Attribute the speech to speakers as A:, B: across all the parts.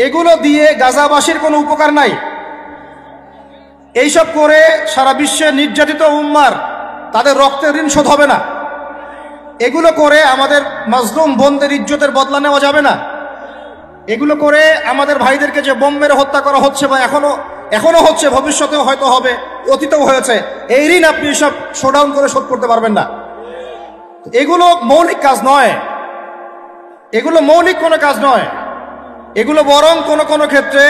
A: এগুলো দিয়ে গাজাবাসীর কোনো উপকার নাই। এইসব করে সারা বিশ্বে নির্যাতিত উম্মার তাদের রক্তের ঋণ শোধ হবে না। এগুলো করে আমাদের মাজলুম বোনদের ইজ্জতের বদলা নেওয়া যাবে না। এগুলো করে আমাদের ভাইদেরকে যে বোম মেরে হত্যা করা হচ্ছে বা এখনো হচ্ছে, ভবিষ্যতেও হয়তো হবে, অতীতেও হয়েছে, এই ঋণ আপনি সব শোডাউন করে শোধ করতে পারবেন না। এগুলো মৌলিক কাজ নয়, এগুলো মৌলিক কোনো কাজ নয়। এগুলো বরং কোনো কোনো ক্ষেত্রে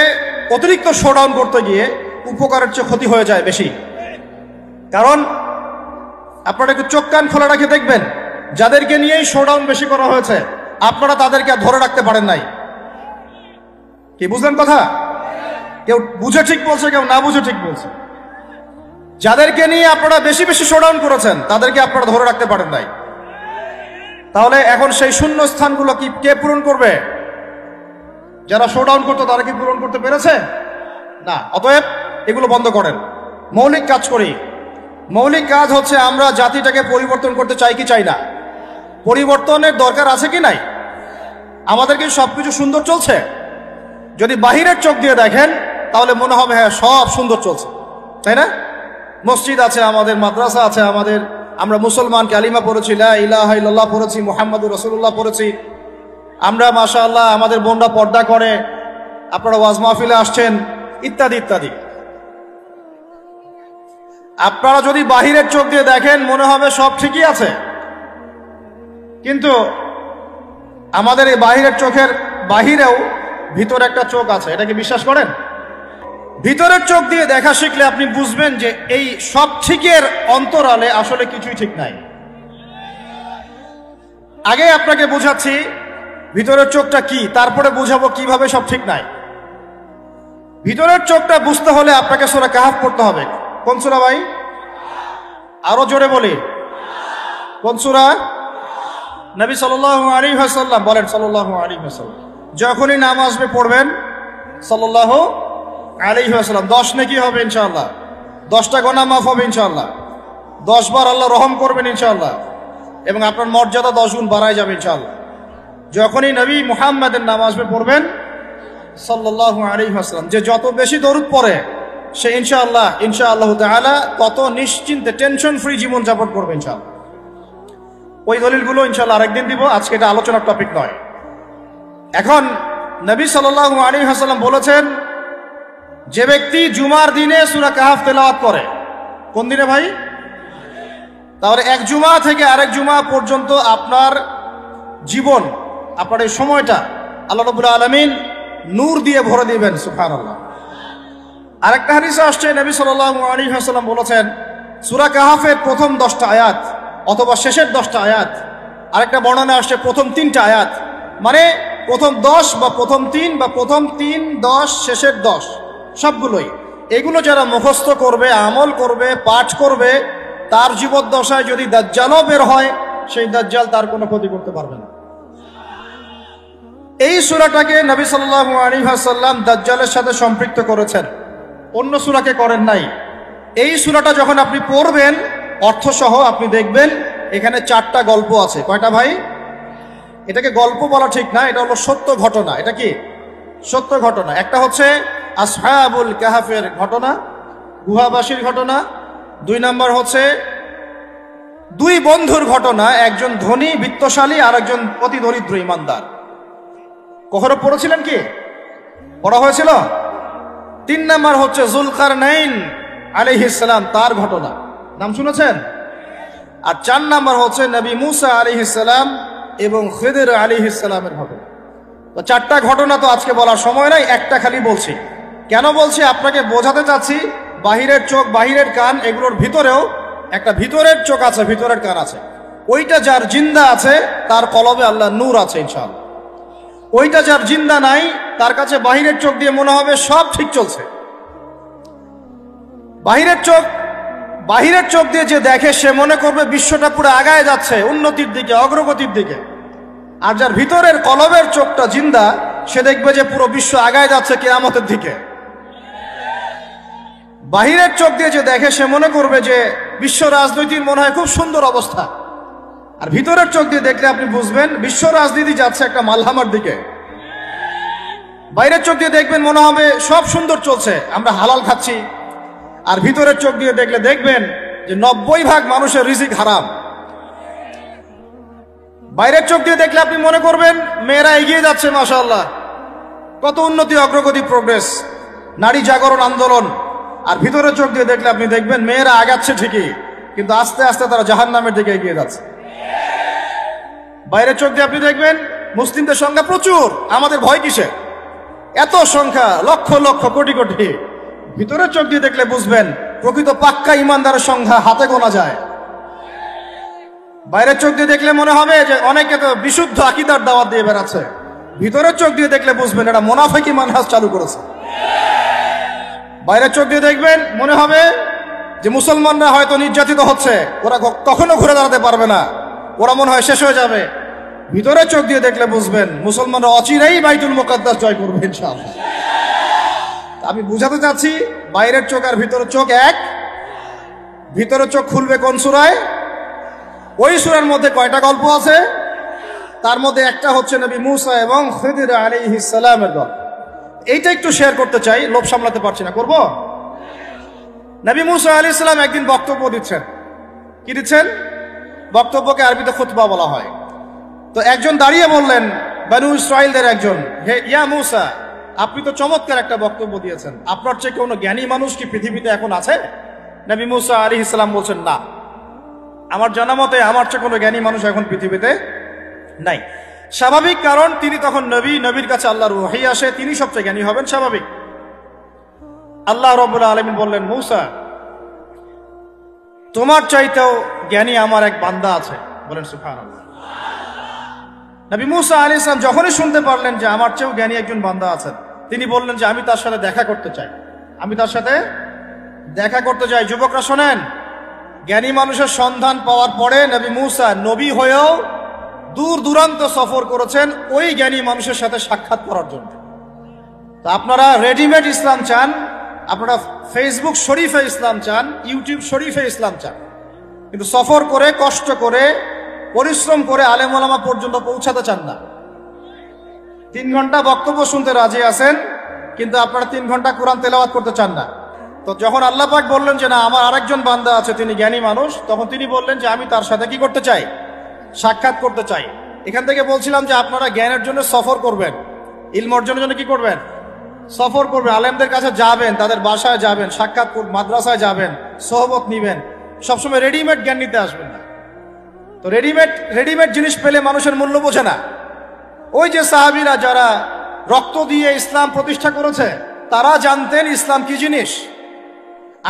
A: অতিরিক্ত শোডাউন করতে গিয়ে উপকারের চেয়ে ক্ষতি হয়ে যায় বেশি। কারণ আপনারা একটু চোখ কান খোলা রাখে দেখবেন, যাদেরকে নিয়েই শোডাউন বেশি করা হয়েছে আপনারা তাদেরকে আর ধরে রাখতে পারেন নাই। কি বুঝলেন কথা? কেউ বুঝে ঠিক বলছে, কেউ না বুঝে ঠিক বলছে। যাদেরকে নিয়ে আপনারা বেশি বেশি শোডাউন করেছেন তাদেরকে আপনারা ধরে রাখতে পারেন নাই। তাহলে এখন সেই শূন্য স্থানগুলো কি কে পূরণ করবে? যারা শোডাউন করতো তারা কি পূরণ করতে পেরেছে? না। অতএব এগুলো বন্ধ করেন, মৌলিক কাজ করি। মৌলিক কাজ হচ্ছে আমরা জাতিটাকে পরিবর্তন করতে চাই কি চাই না? পরিবর্তনের দরকার আছে কি নাই? আমাদের কি সবকিছু সুন্দর চলছে? যদি বাহিরের চোখ দিয়ে দেখেন তাহলে মনে হবে হ্যাঁ সব সুন্দর চলছে, তাই না? মসজিদ আছে আমাদের, মাদ্রাসা আছে আমাদের, আমরা মুসলমান কালিমা পড়েছি, লা ইলাহা ইল্লাল্লাহ পড়েছি, মুহাম্মাদুর রাসূলুল্লাহ পড়েছি, আমরা মাশাআল্লাহ আমাদের বোনরা পর্দা করে, আপনারা ওয়াজ মাহফিলে আসছেন, ইত্যাদি ইত্যাদি। আপনারা যদি বাহিরের চোখ দিয়ে দেখেন মনে হবে সব ঠিকই আছে, কিন্তু আমাদের এই বাহিরের চোখের বাহিরেও ভিতরে একটা চোখ আছে, এটাকে বিশ্বাস করেন? ভিতরের চোখ দিয়ে দেখা শিখলে আপনি বুঝবেন যে এই সব ঠিকের অন্তরালে আসলে কিছুই ঠিক নাই। আগে আপনাকে বোঝাচ্ছি ভিতরের চোখটা কি, তারপরে বুঝাবো কিভাবে সব ঠিক নাই। ভিতরের চোখটা বুঝতে হলে আপনাকে সূরা কাহফ পড়তে হবে। কোন সূরা ভাই? আরো জোরে বলি, কোন সূরা? নবী সাল্লাল্লাহু আলাইহি ওয়াসাল্লাম বলেন, সাল্লাল্লাহু আলাইহি ওয়াসাল্লাম যখনই নাম আসবে পড়বেন সাল্লাল্লাহু আলাইহি ওয়াসাল্লাম, 10 নেকি হবে ইনশাআল্লাহ, 10টা গুনাহ মাফ হবে ইনশাআল্লাহ, 10 বার আল্লাহ রহম করবেন ইনশাআল্লাহ, এবং আপনার মর্যাদা 10 গুণ বাড়ায় যাবে ইনশাআল্লাহ। যখনই নবী মুহাম্মাদের নাম আসবে পড়বেন সাল্লাল্লাহু আলাইহি ওয়াসাল্লাম, যে যত বেশি দরুদ পড়ে সে ইনশাআল্লাহ তাআলা তত নিশ্চিন্তে টেনশন ফ্রি জীবন যাপন করবে ইনশাআল্লাহ। ওই দলিলগুলো ইনশাআল্লাহ আরেকদিন দিব, আজকে এটা আলোচনার টপিক নয়। এখন নবী সাল্লাল্লাহু আলাইহি ওয়াসাল্লাম বলেছেন, যে ব্যক্তি জুমার দিনে সূরা কাহফ তেলাওয়াত করে, কোন দিনে ভাই? তাহলে এক জুমা থেকে আরেক জুমা পর্যন্ত আপনার জীবন, আপনার এই সময়টা আল্লাহ রাব্বুল আলামিন নূর দিয়ে ভরে দিবেন। সুবহানাল্লাহ। আরেকটা হাদিসে আসছে নবী সাল্লাল্লাহু আলাইহি ওয়াসাল্লাম বলেছেন, সূরা কাহফের প্রথম 10টা আয়াত অথবা শেষের 10টা আয়াত, আরেকটা বর্ণনা আসছে প্রথম 3টা আয়াত, মানে প্রথম 10 বা প্রথম 3 বা প্রথম 3, 10, শেষের 10 সবগুলোই। এগুলো যারা মুখস্থ করবে, আমল করবে, পাঠ করবে, তার জীবদ্দশায় যদি দাজ্জালও বের হয় সেই দাজ্জাল তার কোনো ক্ষতি করতে পারবে না। এই সূরাটাকে নবী সাল্লাল্লাহু আলাইহি ওয়াসাল্লাম দাজ্জালের সাথে সম্পৃক্ত করেছেন, অন্য সূরাকে করেন নাই। এই সূরাটা যখন আপনি পড়বেন অর্থসহ আপনি দেখবেন এখানে 4টা গল্প আছে। কয়টা ভাই? এটাকে গল্প বলা ঠিক না, এটা হলো সত্য ঘটনা। এটা কি? সত্য ঘটনা। একটা হচ্ছে আসহাবুল কাহফের ঘটনা, গুহাবাসীর ঘটনা। 2 নম্বর হচ্ছে 2 বন্ধুর ঘটনা, একজন ধনী বিত্তশালী আর একজন অতি দরিদ্র ইমানদার। কখনো পড়েছিলেন কি? পড়া হয়েছিল? 3 নম্বর হচ্ছে যুলকারনাইন আলাইহিস সালাম, তার ঘটনা, নাম শুনেছেন? আর 4 নম্বর হচ্ছে নবী মুসা আলাইহিস সালাম এবং খিদর আলাইহিস সালামের ঘটনা। তো 4টা ঘটনা তো আজকে বলার সময় নাই, একটা খালি বলছি। কেন বলছি? আপনাকে বোঝাতে চাচ্ছি বাহিরের চোখ, বাহিরের কান, এগুলোর ভিতরেও একটা ভিতরের চোখ আছে, ভিতরের কান আছে। ওইটা যার জিন্দা আছে তার কলবে আল্লাহ নূর আছে ইনশাআল্লাহ। ওইটা যার জিন্দা নাই তার কাছে বাহিরের চোখ দিয়ে মনে হবে সব ঠিক চলছে। বাহিরের চোখ দিয়ে যে দেখে সে মনে করবে বিশ্বটা পুরো আগায় যাচ্ছে, উন্নতির দিকে, অগ্রগতির দিকে। আর যার ভিতরের কলবের চোখটা জিন্দা সে দেখবে যে পুরো বিশ্ব আগায় যাচ্ছে কিয়ামতের দিকে। বাহিরের চোখ দিয়ে যে দেখে সে মনে করবে যে বিশ্ব রাজনীতির মনে হয় খুব সুন্দর অবস্থা, আর ভিতরের চোখ দিয়ে দেখলে আপনি বুঝবেন বিশ্ব রাজনীতি যাচ্ছে একটা মালহামার দিকে। বাইরের চোখ দিয়ে দেখবেন মনে হবে সব সুন্দর চলছে, আমরা হালাল খাচ্ছি। আর ভিতরের চোখ দিয়ে দেখলে দেখবেন যে 90% মানুষের রিজিক হারাম। বাইরের চোখ দিয়ে দেখলে আপনি মনে করবেন মেয়েরা এগিয়ে যাচ্ছে, মাশাআল্লাহ, কত উন্নতি, অগ্রগতি, প্রোগ্রেস, নারী জাগরণ আন্দোলন। আর ভিতরের চোখ দিয়ে দেখলে আপনি দেখবেন মেয়েরা আগাচ্ছে ঠিকই, কিন্তু আস্তে আস্তে তারা জাহান্নামের দিকে এগিয়ে যাচ্ছে। বাইরের চোখ দিয়ে আপনি দেখবেন মুসলিমদের সংখ্যা প্রচুর, আমাদের ভয় কিসে, এত সংখ্যা, লক্ষ লক্ষ, কোটি কোটি। ভিতরের চোখ দিয়ে দেখলে বুঝবেন প্রকৃত পাক্কা ইমানদারের সংখ্যা হাতে গোনা যায়। বাইরের চোখ দিয়ে দেখলে মনে হবে যে অনেকে তো বিশুদ্ধ আকীদার দাওয়াত দিয়ে বেড়াচ্ছে, ভিতরের চোখ দিয়ে দেখলে বুঝবেন এটা মুনাফিকি মানহাজ চালু করেছে। বাইরের চোখ দিয়ে দেখবেন মনে হবে যে মুসলমানরা হয়তো নির্যাতিত হচ্ছে, ওরা কখনো ঘুরে দাঁড়াতে পারবে না, ওরা মনে হয় শেষ হয়ে যাবে। ভিতরের চোখ দিয়ে দেখলে বুঝবেন মুসলমানরা অচিরেই বাইতুল মুকাদ্দাস জয় করবে ইনশাআল্লাহ। আমি বুঝাতে চাচ্ছি বাইরের চোখ আর ভিতরের চোখ এক। ভিতরের চোখ খুলবে কোন সূরায়? ওই সূরার মধ্যে কয়টা গল্প আছে? তার মধ্যে একটা হচ্ছে নবী মূসা এবং খিদির আলাইহিস সালামের গল্প। এইটা একটু শেয়ার করতে চাই, লোভ সামলাতে পারছি না, করব। নবী মূসা আলাইহিস সালাম একদিন বক্তব্য দিচ্ছেন। কি দিচ্ছেন? বক্তব্যকে আরবিতে খুতবা বলা হয়। তো একজন দাঁড়িয়ে বললেন, বনু ইসরাইলদের একজন, হে ইয়া মূসা, আপনি তো চমৎকার একটা বক্তব্য দিয়েছেন, আপনার চেয়ে কোনো জ্ঞানী মানুষ কি পৃথিবীতে এখন আছে? নবী মূসা আলাইহিস সালাম বলছেন, না, আমার জানা মতে আমার চেয়ে কোনো জ্ঞানী মানুষ এখন পৃথিবীতে নাই। স্বাভাবিক, কারণ তিনি তখন নবী, নবীর কাছে আল্লাহর ওহী আসে, তিনি সবচেয়ে জ্ঞানী হবেন, স্বাভাবিক। আল্লাহ রাব্বুল আলামিন বললেন, মূসা, তোমার চাইতেও জ্ঞানী আমার এক বান্দা আছে। বলেন সুবহানাল্লাহ। নবী মূসা আলাইহিস সালাম যখনই শুনতে পারলেন যে আমার চেয়েও জ্ঞানী একজন বান্দা আছেন, তিনি বললেন যে আমি তার সাথে দেখা করতে চাই, আমি তার সাথে দেখা করতে চাই। যুবকরা শোনেন, জ্ঞানী মানুষের সন্ধান পাওয়ার পরে নবী মূসা নবী হয়েও দূর দূরান্ত সফর করেছেন ওই জ্ঞানী মানুষের সাথে সাক্ষাৎ করার জন্য। তো আপনারা রেডিমেড ইসলাম চান, আপনারা ফেসবুক শরীফে ইসলাম চান, ইউটিউব শরীফে ইসলাম চান, কিন্তু সফর করে, কষ্ট করে, পরিশ্রম করে আলেম ওলামা পর্যন্ত পৌঁছাতে চান না। 3 ঘন্টা বক্তব্য শুনতে রাজি আছেন, কিন্তু আপনারা 3 ঘন্টা কোরআন তেলাওয়াত করতে চান না। তো যখন আল্লাহ পাক বললেন যে না, আমার আরেকজন বান্দা আছে, তিনি জ্ঞানী মানুষ, তখন তিনি বললেন যে আমি তার সাথে কি করতে চাই? সাক্ষাৎ করতে চাই। এখান থেকে বলছিলাম যে আপনারা জ্ঞানের জন্য সফর করবেন, ইলম অর্জনের জন্য কি করবেন? সফর করবেন, আলেমদের কাছে যাবেন, তাদের বাসায় যাবেন, সাক্ষাৎ মাদ্রাসায় যাবেন, সোহবত নিবেন। সবসময় রেডিমেড জ্ঞান নিতে আসবেন না। তো রেডিমেড জিনিস পেলে মানুষের মূল্য বোঝে না। ওই যে সাহাবীরা যারা রক্ত দিয়ে ইসলাম প্রতিষ্ঠা করেছে, তারা জানতেন ইসলাম কি জিনিস।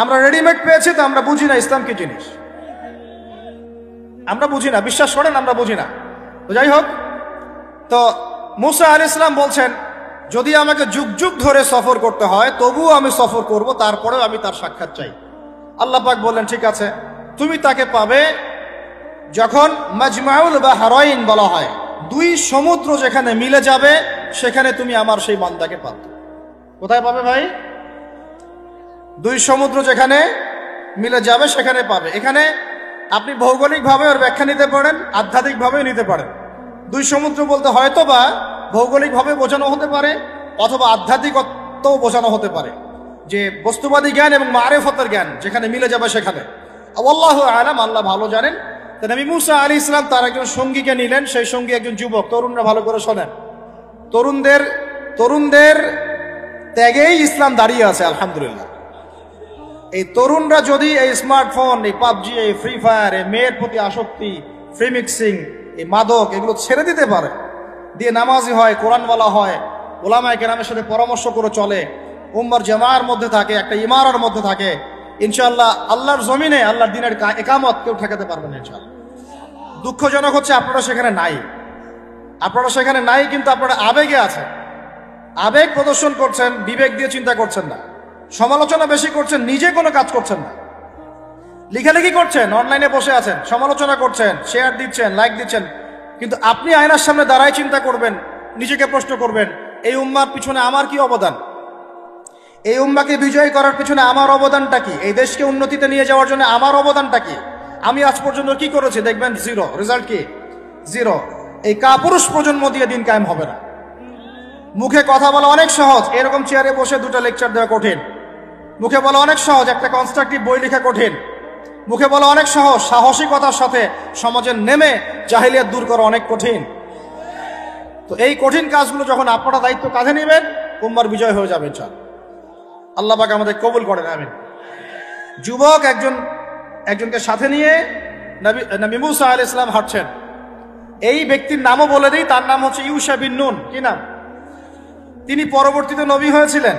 A: আমরা রেডিমেড পেয়েছি, তো আমরা বুঝি না ইসলাম কি জিনিস, আমরা বুঝি না, বিশ্বাস করেন, আমরা বুঝি না। তো যাই হোক, তো মূসা আলাইহিস সালাম বলছেন যদি আমাকে যুগ যুগ ধরে সফর করতে হয় তবুও আমি সফর করব, তারপরেও আমি তার সাক্ষাৎ চাই। আল্লাহ পাক বললেন ঠিক আছে, তুমি তাকে পাবে যখন মাজমাউল বাহরাইন বলা হয়, 2 সমুদ্র যেখানে মিলে যাবে সেখানে তুমি আমার সেই বান্দাকে পাবে। কোথায় পাবে ভাই? 2 সমুদ্র যেখানে মিলে যাবে সেখানে পাবে। এখানে আপনি ভৌগোলিকভাবে ওর ব্যাখ্যা নিতে পারেন, আধ্যাত্মিকভাবেও নিতে পারেন। 2 সমুদ্র বলতে হয়তো বা ভৌগোলিকভাবে বোঝানো হতে পারে, অথবা আধ্যাত্মিকতাও বোঝানো হতে পারে, যে বস্তুবাদী জ্ঞান এবং মারিফতের জ্ঞান যেখানে মিলে যাবে সেখানে। আল্লাহু আ'লাম, আল্লাহ ভালো জানেন। তো নবী মূসা আলাইহিস সালাম তার একজন সঙ্গীকে নিলেন, সেই সঙ্গী একজন যুবক। তরুণরা ভালো করে শোনেন, তরুণদের ত্যাগেই ইসলাম দাঁড়িয়ে আছে আলহামদুলিল্লাহ। এই তরুণরা যদি এই স্মার্টফোন, এই পাবজি, এই ফ্রি ফায়ার, এই মেয়ের প্রতি আসক্তি, ফ্রি মিক্সিং, এই মাদক, এগুলো ছেড়ে দিতে পারে, দিয়ে নামাজি হয়, কোরআনওয়ালা হয়, ওলামায়ে কেরামের সাথে পরামর্শ করে চলে, উম্মার জামার মধ্যে থাকে, একটা ইমারার মধ্যে থাকে, ইনশাআল্লাহ আল্লাহর জমিনে আল্লাহর দ্বীনের ইকামত কেউ ঠেকাতে পারবে না ইনশাআল্লাহ। দুঃখজনক হচ্ছে আপনারা সেখানে নাই, কিন্তু আপনারা আবেগে আছেন, আবেগ প্রদর্শন করছেন, বিবেক দিয়ে চিন্তা করছেন না, সমালোচনা বেশি করছেন, নিজে কোনো কাজ করছেন না, লেখালেখি করছেন, অনলাইনে বসে আছেন, সমালোচনা করছেন, শেয়ার দিচ্ছেন, লাইক দিচ্ছেন, কিন্তু আপনি আয়নার সামনে দাঁড়ায় চিন্তা করবেন, নিজেকে প্রশ্ন করবেন, এই উম্মার পিছনে আমার কি অবদান? এই উম্মাকে বিজয়ী করার পিছনে আমার অবদানটা কি? এই দেশকে উন্নতিতে নিয়ে যাওয়ার জন্য আমার অবদানটা কি? আমি আজ পর্যন্ত কি করেছি? দেখবেন জিরো, রেজাল্ট কি? জিরো। এই কাপুরুষ প্রজন্ম দিয়ে দিন কায়েম হবে না। মুখে কথা বলা অনেক সহজ, এরকম চেয়ারে বসে দুটো লেকচার দেওয়া কঠিন। মুখে বলা অনেক সহজ, একটা কনস্ট্রাকটিভ বই লেখা কঠিন। মুখে বলা অনেক সহজ, সাহসিকতার সাথে সমাজে নেমে জাহিলিয়াত দূর করা অনেক কঠিন। তো এই কঠিন কাজগুলো যখন আপনারা দায়িত্ব কাঁধে নেবেন, উম্মার বিজয় হয়ে যাবে ইনশাআল্লাহ। আল্লাহ পাক আমাদের কবুল করেন, আমিন। যুবক একজনকে সাথে নিয়ে নবী মুসা আলাইহিস সালাম হাঁটছেন। এই ব্যক্তির নামও বলে দিই, তার নাম হচ্ছে ইউশা বিন নুন। কি নাম? তিনি পরবর্তীতে নবী হয়েছিলেন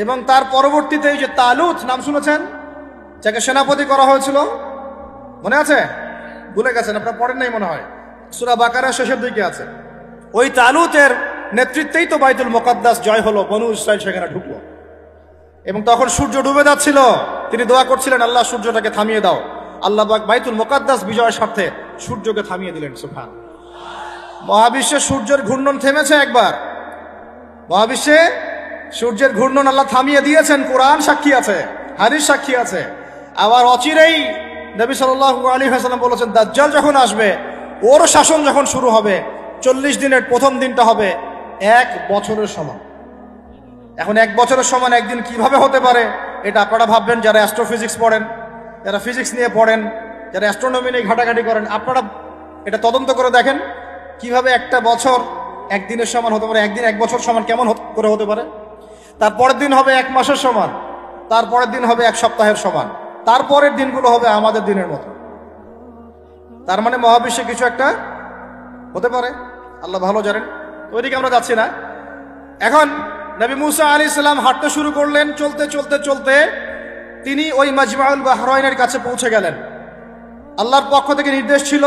A: এবং তার পরবর্তীতে এই যে তালুত নাম শুনেছেন, যাকে সেনাপতি করা হয়েছিল, মনে আছে? ভুলে গেছেন, আপনারা পড়েন নাই মনে হয়, সূরা বাকারার শেষের দিকে আছে। ওই তালুতের নেতৃত্বেই তো বাইতুল মুকাদ্দাস জয় হলো, বনু ইসরাইল সেখানে ঢুকলো। এবং তখন সূর্য ডুবে যাচ্ছিল, তিনি দোয়া করছিলেন, আল্লাহ সূর্যটাকে থামিয়ে দাও। আল্লাহ পাক বাইতুল মুকাদ্দাস বিজয়ের স্বার্থে সূর্যকে থামিয়ে দিলেন। সুবহান। মহাবিশ্বে সূর্যের ঘূর্ণন থেমেছে একবার, মহাবিশ্বে সূর্যের ঘূর্ণন আল্লাহ থামিয়ে দিয়েছেন। কোরআন সাক্ষী আছে, হাদিস সাক্ষী আছে। আবার অচিরেই নবী সাল্লাল্লাহু আলাইহি ওয়াসাল্লাম বলেছেন, দাজ্জাল যখন আসবে, ওর শাসন যখন শুরু হবে, 40 দিনের প্রথম দিনটা হবে 1 বছরের সমান। এখন 1 বছরের সমান একদিন কিভাবে হতে পারে, এটা আপনারা ভাববেন যারা অ্যাস্ট্রোফিজিক্স পড়েন, যারা ফিজিক্স নিয়ে পড়েন, যারা অ্যাস্ট্রোনমি নিয়ে ঘাটাঘাটি করেন, আপনারা এটা তদন্ত করে দেখেন কিভাবে একটা বছর একদিনের সমান হতে পারে, একদিন 1 বছর সমান কেমন করে হতে পারে। তারপরের দিন হবে 1 মাসের সমান, তারপরের দিন হবে 1 সপ্তাহের সমান, তারপরের দিনগুলো হবে আমাদের দিনের মতো। তার মানে মহাবিশ্বে কিছু একটা হতে পারে, আল্লাহ ভালো জানেন। ওইদিকে আমরা যাচ্ছি না। এখন নবী মুসা আলাইহিস সালাম হাঁটতে শুরু করলেন। চলতে চলতে চলতে তিনি ওই মাজমাউল বাহরাইনের কাছে পৌঁছে গেলেন। আল্লাহর পক্ষ থেকে নির্দেশ ছিল,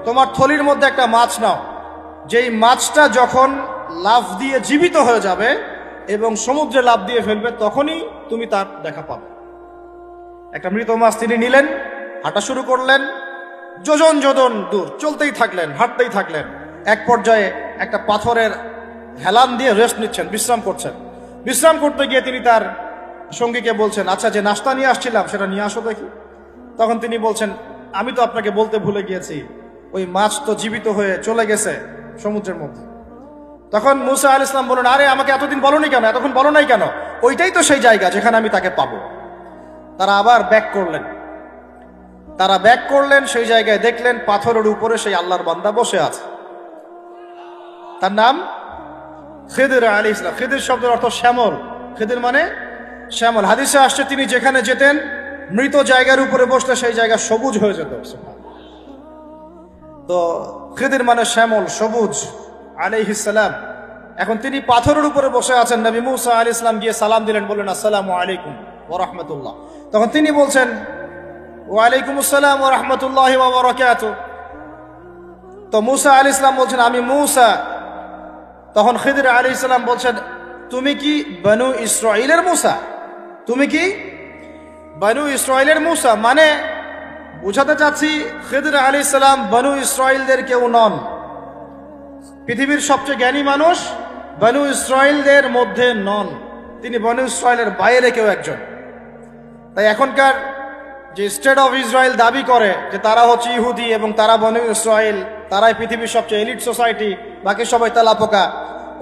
A: তোমার থলির মধ্যে একটা মাছ নাও, যেই মাছটা যখন লাফ দিয়ে জীবিত হয়ে যাবে এবং সমুদ্রে লাফ দিয়ে ফেলবে, তখনই তুমি তার দেখা পাবে। একটা মৃত মাছ তিনি নিলেন, হাঁটা শুরু করলেন। যোজন যোজন দূর চলতেই থাকলেন, হাঁটতেই থাকলেন। এক পর্যায়ে একটা পাথরের হেলান দিয়ে রেস্ট নিচ্ছেন, বিশ্রাম করছেন। বিশ্রাম করতে গিয়ে তিনি তার সঙ্গীকে বলছেন, আচ্ছা, যে নাস্তা নিয়ে আসছিলাম সেটা নিয়ে আসো দেখি। তখন তিনি বলছেন, আমি তো আপনাকে বলতে ভুলে গিয়েছি, ওই মাছ তো জীবিত হয়ে চলে গেছে সমুদ্রের মধ্যে। তখন মুসা আলাইহিস সালাম বলেন, আরে আমাকে এতদিন বলোনি কেন, এতক্ষণ বলো নাই কেন? ওইটাই তো সেই জায়গা যেখানে আমি তাকে পাবো। তারা আবার ব্যাক করলেন, সেই জায়গায় দেখলেন পাথরের উপরে সেই আল্লাহর বান্দা বসে আছে। তার নাম খিদির আলাইহিস সালাম। খিদির শব্দের অর্থ শ্যামল। খিদির মানে শ্যামল। হাদিসে আসছে, তিনি যেখানে যেতেন মৃত জায়গার উপরে বসলে সেই জায়গা সবুজ হয়ে যেত। তো খিদির মানে শ্যামল, সবুজ আলাইহিস সালাম। এখন তিনি পাথরের উপরে বসে আছেন। নবী মুসা আলাইহিস সালাম গিয়ে সালাম দিলেন, বললেন, আসসালামু আলাইকুম ওয়া রাহমাতুল্লাহ। তখন তিনি বলছেন, ওয়া আলাইকুম আসসালাম ওয়া রাহমাতুল্লাহি ওয়া বারাকাতুহু। তো মুসা আলাইহিস সালাম বলছেন, আমি মুসা। তখন খিদির আলাইহিস সালাম বলছেন, তুমি কি বনু ইসরাইলের মুসা? তুমি কি বনু ইসরাইলের মুসা? মানে বুঝাতে চাচ্ছি, খিদির আলাইহিস সালাম বনু ইসরাইলদের কেউ নন। পৃথিবীর সবচেয়ে জ্ঞানী মানুষ বনু ইসরাইলদের মধ্যে নন, তিনি বনু ইসরাইলের বাইরে কেউ একজন। তাই এখনকার যে স্টেট অফ ইসরায়েল দাবি করে যে তারা হচ্ছে ইহুদি এবং তারা বনু ইসরাইল, তারাই পৃথিবীর সবচেয়ে এলিট সোসাইটি, বাকি সবাই তেলাপোকা,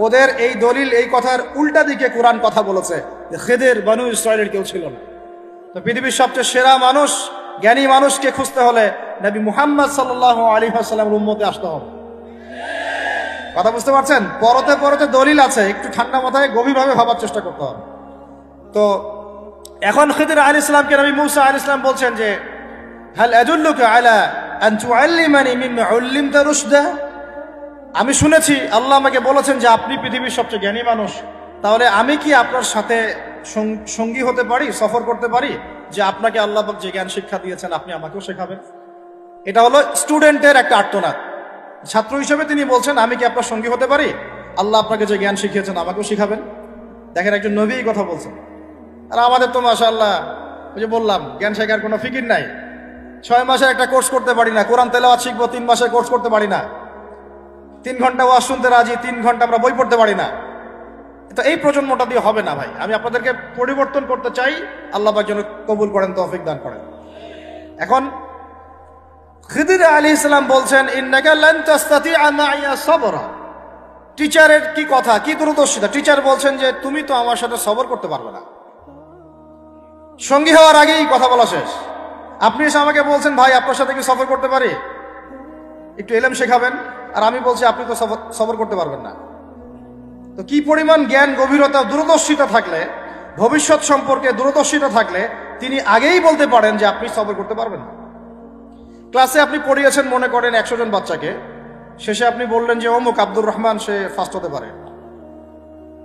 A: ওদের এই দলিল, এই কথার উল্টা দিকে কোরআন কথা বলেছে যে খিদির বনু ইসরাইলের কেউ ছিল না। তো পৃথিবীর সবচেয়ে সেরা মানুষ, জ্ঞানী মানুষকে খুঁজতে হলে নবী মুহাম্মদ সাল্লাল্লাহু আলাইহি ওয়াসাল্লামের উম্মতে আসতে হবে। কথা বুঝতে পারছেন? পরতে পরতে দলিল আছে, একটু ঠান্ডা মাথায় গভীরভাবে ভাবার চেষ্টা করতে হবে। তো এখন খিদির আলাইহিস সালামকে নবী মুসা আলাইহিস সালাম বলছেন যে, হাল আদুল্লুকা আলা আন তুআল্লিমানি মিম্মা উল্লিমতা রুশদা। আমি শুনেছি আল্লাহ আমাকে বলেছেন যে আপনি পৃথিবীর সবচেয়ে জ্ঞানী মানুষ, তাহলে আমি কি আপনার সাথে সঙ্গী হতে পারি, সফর করতে পারি, যে আপনাকে আল্লাহ পাক যে জ্ঞান শিক্ষা দিয়েছেন আপনি আমাকেও শেখাবেন? এটা হলো স্টুডেন্টের একটা আর্তনাদ। ছাত্র হিসেবে তিনি বলছেন, আমি কি আপনার সঙ্গী হতে পারি? আল্লাহ আপনাকে যে জ্ঞান শিখিয়েছেন আমাকেও শিখাবেন। দেখেন, একজন নবী কথা বলছেন। আর আমাদের তো মাশাআল্লাহ, ওই যে বললাম, জ্ঞান শেখার কোনো ফিকির নাই। 6 মাসের একটা কোর্স করতে পারি না, কোরআন তেলাওয়াত শিখবো 3 মাসের কোর্স করতে পারি না, 3 ঘন্টা ওয়াজ শুনতে রাজি, 3 ঘন্টা আমরা বই পড়তে পারি না। তো এই প্রজন্মটা দিয়ে হবে না ভাই। আমি আপনাদেরকে পরিবর্তন করতে চাই, আল্লাহ পাক যেন কবুল করেন, তৌফিক দান করেন। এখন খিদির আলাইহিস সালাম বলছেন, ইন্নাকা লান তাস্তাতিআ মাইয়া সাবরা। টিচারের কি কথা, কি দূরদর্শিতা। টিচার বলছেন যে তুমি তো আমার সাথে সবর করতে পারবে না, সঙ্গী হওয়ার আগেই কথা বলা শেষ। আপনি এসে আমাকে বলছেন ভাই আপনার সাথে কি সফর করতে পারি, একটু এলেম শেখাবেন, আর আমি বলছি আপনি তো সবর করতে পারবেন না। তো কি পরিমাণ জ্ঞান গভীরতা দূরদর্শিতা থাকলে, ভবিষ্যৎ সম্পর্কে দূরদর্শিতা থাকলে তিনি আগেই বলতে পারেন যে আপনি সবর করতে পারবেন না। ক্লাসে আপনি পড়িয়েছেন মনে করেন 100 জন বাচ্চাকে, শেষে আপনি বললেন যে অমুক আব্দুর রহমান সে ফার্স্ট হতে পারে,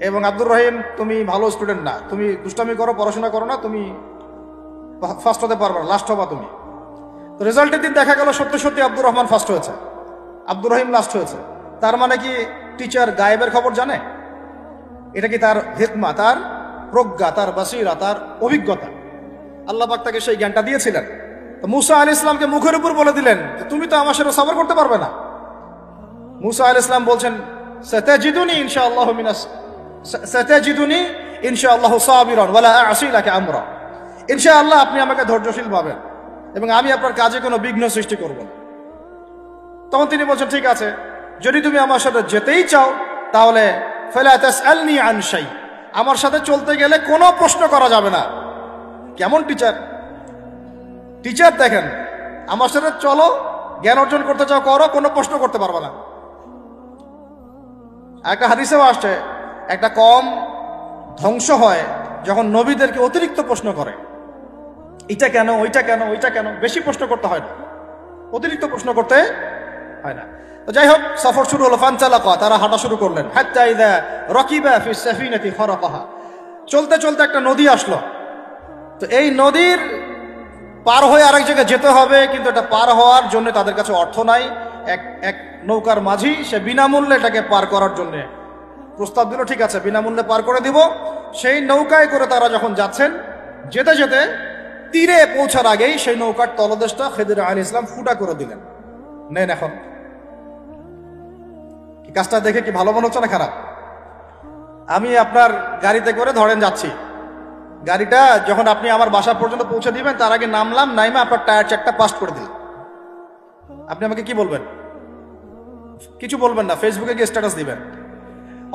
A: এবং আব্দুর রহিম তুমি ভালো স্টুডেন্ট না, তুমি দুষ্টামি করো, পড়াশোনা করো না, তুমি ফার্স্ট হতে পারবে না, লাস্ট হবা তুমি। তো রেজাল্টের দিন দেখা গেল সত্যি সত্যি আব্দুর রহমান ফার্স্ট হয়েছে, আব্দুর রহিম লাস্ট হয়েছে। তার মানে কি টিচার গায়েবের খবর জানে? এটা কি তার হিকমা, তার প্রজ্ঞা, তার বাসিরা, তার অভিজ্ঞতা? আল্লাহ পাক তাকে সেই জ্ঞানটা দিয়েছিলেন। তো মুসা আলাইহিস সালামকে মুখের উপর বলে দিলেন যে তুমি তো আমার সাথে সবর করতে পারবে না। মুসা আলাইহিস সালাম বলছেন সাতাজিদুনি ইনশাআল্লাহু মিনাস সাতাজিদুনি ইনশাআল্লাহু সাবিরান ওয়ালা আ'সি লাকা আমরা। ইনশাআল্লাহ আপনি আমাকে ধৈর্যশীল পাবেন এবং আমি আপনার কাজে কোনো বিঘ্ন সৃষ্টি করব না। তখন তিনি বলছেন ঠিক আছে, যদি তুমি আমার সাথে যেতেই চাও তাহলে ফালা তাসআলনি আন শাই, আমার সাথে চলতে গেলে কোনো প্রশ্ন করা যাবে না। কেমন টিচার! টিচার দেখেন, আমার সাথে চলো, জ্ঞান অর্জন করতে চাও করো, কোনো প্রশ্ন করতে পারবে না। একটা হাদিসেও আসছে একটা কম ধ্বংস হয় যখন নবীদেরকে অতিরিক্ত প্রশ্ন করে, এটা কেন, ওইটা কেন, ওইটা কেন, বেশি প্রশ্ন করতে হয় না, অতিরিক্ত প্রশ্ন করতে হয় না। তো যাই হোক, সফর শুরু হলো। ফানতালাকা, তারা হাঁটা শুরু করলেন। হাত্তা ইযা রাকিবা ফি সাফিনাতি খারাকাহা, চলতে চলতে একটা নদী আসলো। তো এই নদীর পার হয়ে আরেক জায়গায় যেতে হবে, কিন্তু এটা পার হওয়ার জন্য তাদের কাছে অর্থ নাই। এক নৌকার মাঝি সে বিনামূল্যে এটাকে পার করার জন্য প্রস্তাব দিল, ঠিক আছে বিনামূল্যে পার করে দিব। সেই নৌকায় করে তারা যখন যাচ্ছেন, যেতে যেতে তীরে পৌঁছার আগেই সেই নৌকার তলদেশটা খিদির আলাইহিস সালাম ফুটা করে দিলেন। নেন এখন। কাজটা দেখে কি ভালো মনে হচ্ছে না খারাপ? আমি আপনার গাড়িতে করে ধরেন যাচ্ছি, গাড়িটা যখন আপনি আমার বাসা পর্যন্ত পৌঁছে দিবেন তার আগে নামলাম, নাইমা আপনার টায়ার চারটা পাস্ট করে দিলাম, আপনি আমাকে কি বলবেন? কিছু বলবেন না, ফেসবুকে গিয়ে স্ট্যাটাস দিবেন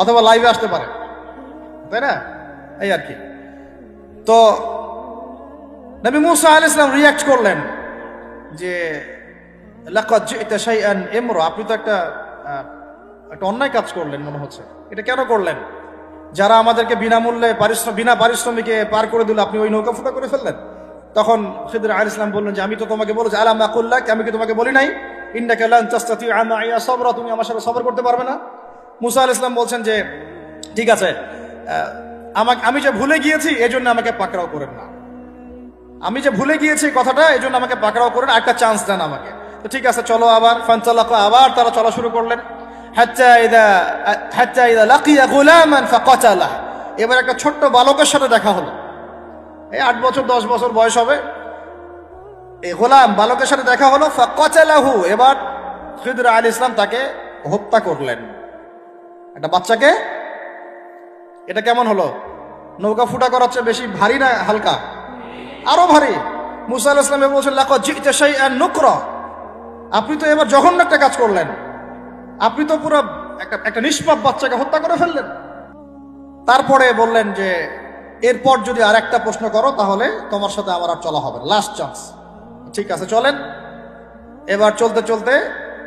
A: অথবা লাইভে আসতে পারেন, তাই না? এই আর কি। তো নবী মুসা আলাইহিস সালাম রিঅ্যাক্ট করলেন যে লাকাদ জি'তা শাইআন ইমরা, আপনি তো একটা অন্যায় কাজ করলেন মনে হচ্ছে, এটা কেন করলেন? যারা আমাদেরকে বিনামূল্যে বিনা পারিশ্রমিকে পার করে দিল, আপনি ওই নৌকা ফুটা করে ফেললেন। তখন খিদির আলাইহিস সালাম বললেন যে আমি তো তোমাকে বলেছি, আলাম আকুল লাক, আমি কি তোমাকে বলি নাই ইন্নাকা লান তাসতাতিআ মাইয়া সাবরা, তুমি আমার সাথে সবর করতে পারবে না? মুসা আলাইহিস সালাম বলছেন যে ঠিক আছে, আমি যে ভুলে গিয়েছি এজন্য আমাকে পাকড়াও করেন না, আমি যে ভুলে গিয়েছি কথাটা এজন্য আমাকে পাকড়াও করেন, একটা চান্স দেন আমাকে। তো ঠিক আছে চলো আবার। ফানতালাকা, আবার তারা চলা শুরু করলেন। হাত্তা ইযা লাকিয়া গুলামান ফাকাতালাহ, এবার একটা ছোট্ট বালকের সাথে দেখা হলো। এই 8 বছর 10 বছর বয়স হবে, এই গোলাম বালকের সাথে দেখা হলো। ফাকাতালাহু, এবার খিদির আলাইহিস সালাম তাকে হত্যা করলেন। একটা বাচ্চাকে, এটা কেমন হলো? নৌকা ফুটা করার চেয়ে বেশি ভারী না হালকা? আরো ভারী। মুসা আলাইহিস সালাম বলছেন লাকাদ জি'তা শাইআন নুকরা, আপনি তো এবার জঘন্য একটা কাজ করলেন, আপনি তো পুরো একটা নিষ্পাপ বাচ্চাকে হত্যা করে ফেললেন। তারপরে বললেন যে এরপর যদি আর একটা প্রশ্ন করো তাহলে তোমার সাথে আমার আর চলা হবে, লাস্ট চান্স। ঠিক আছে চলেন। এবার চলতে চলতে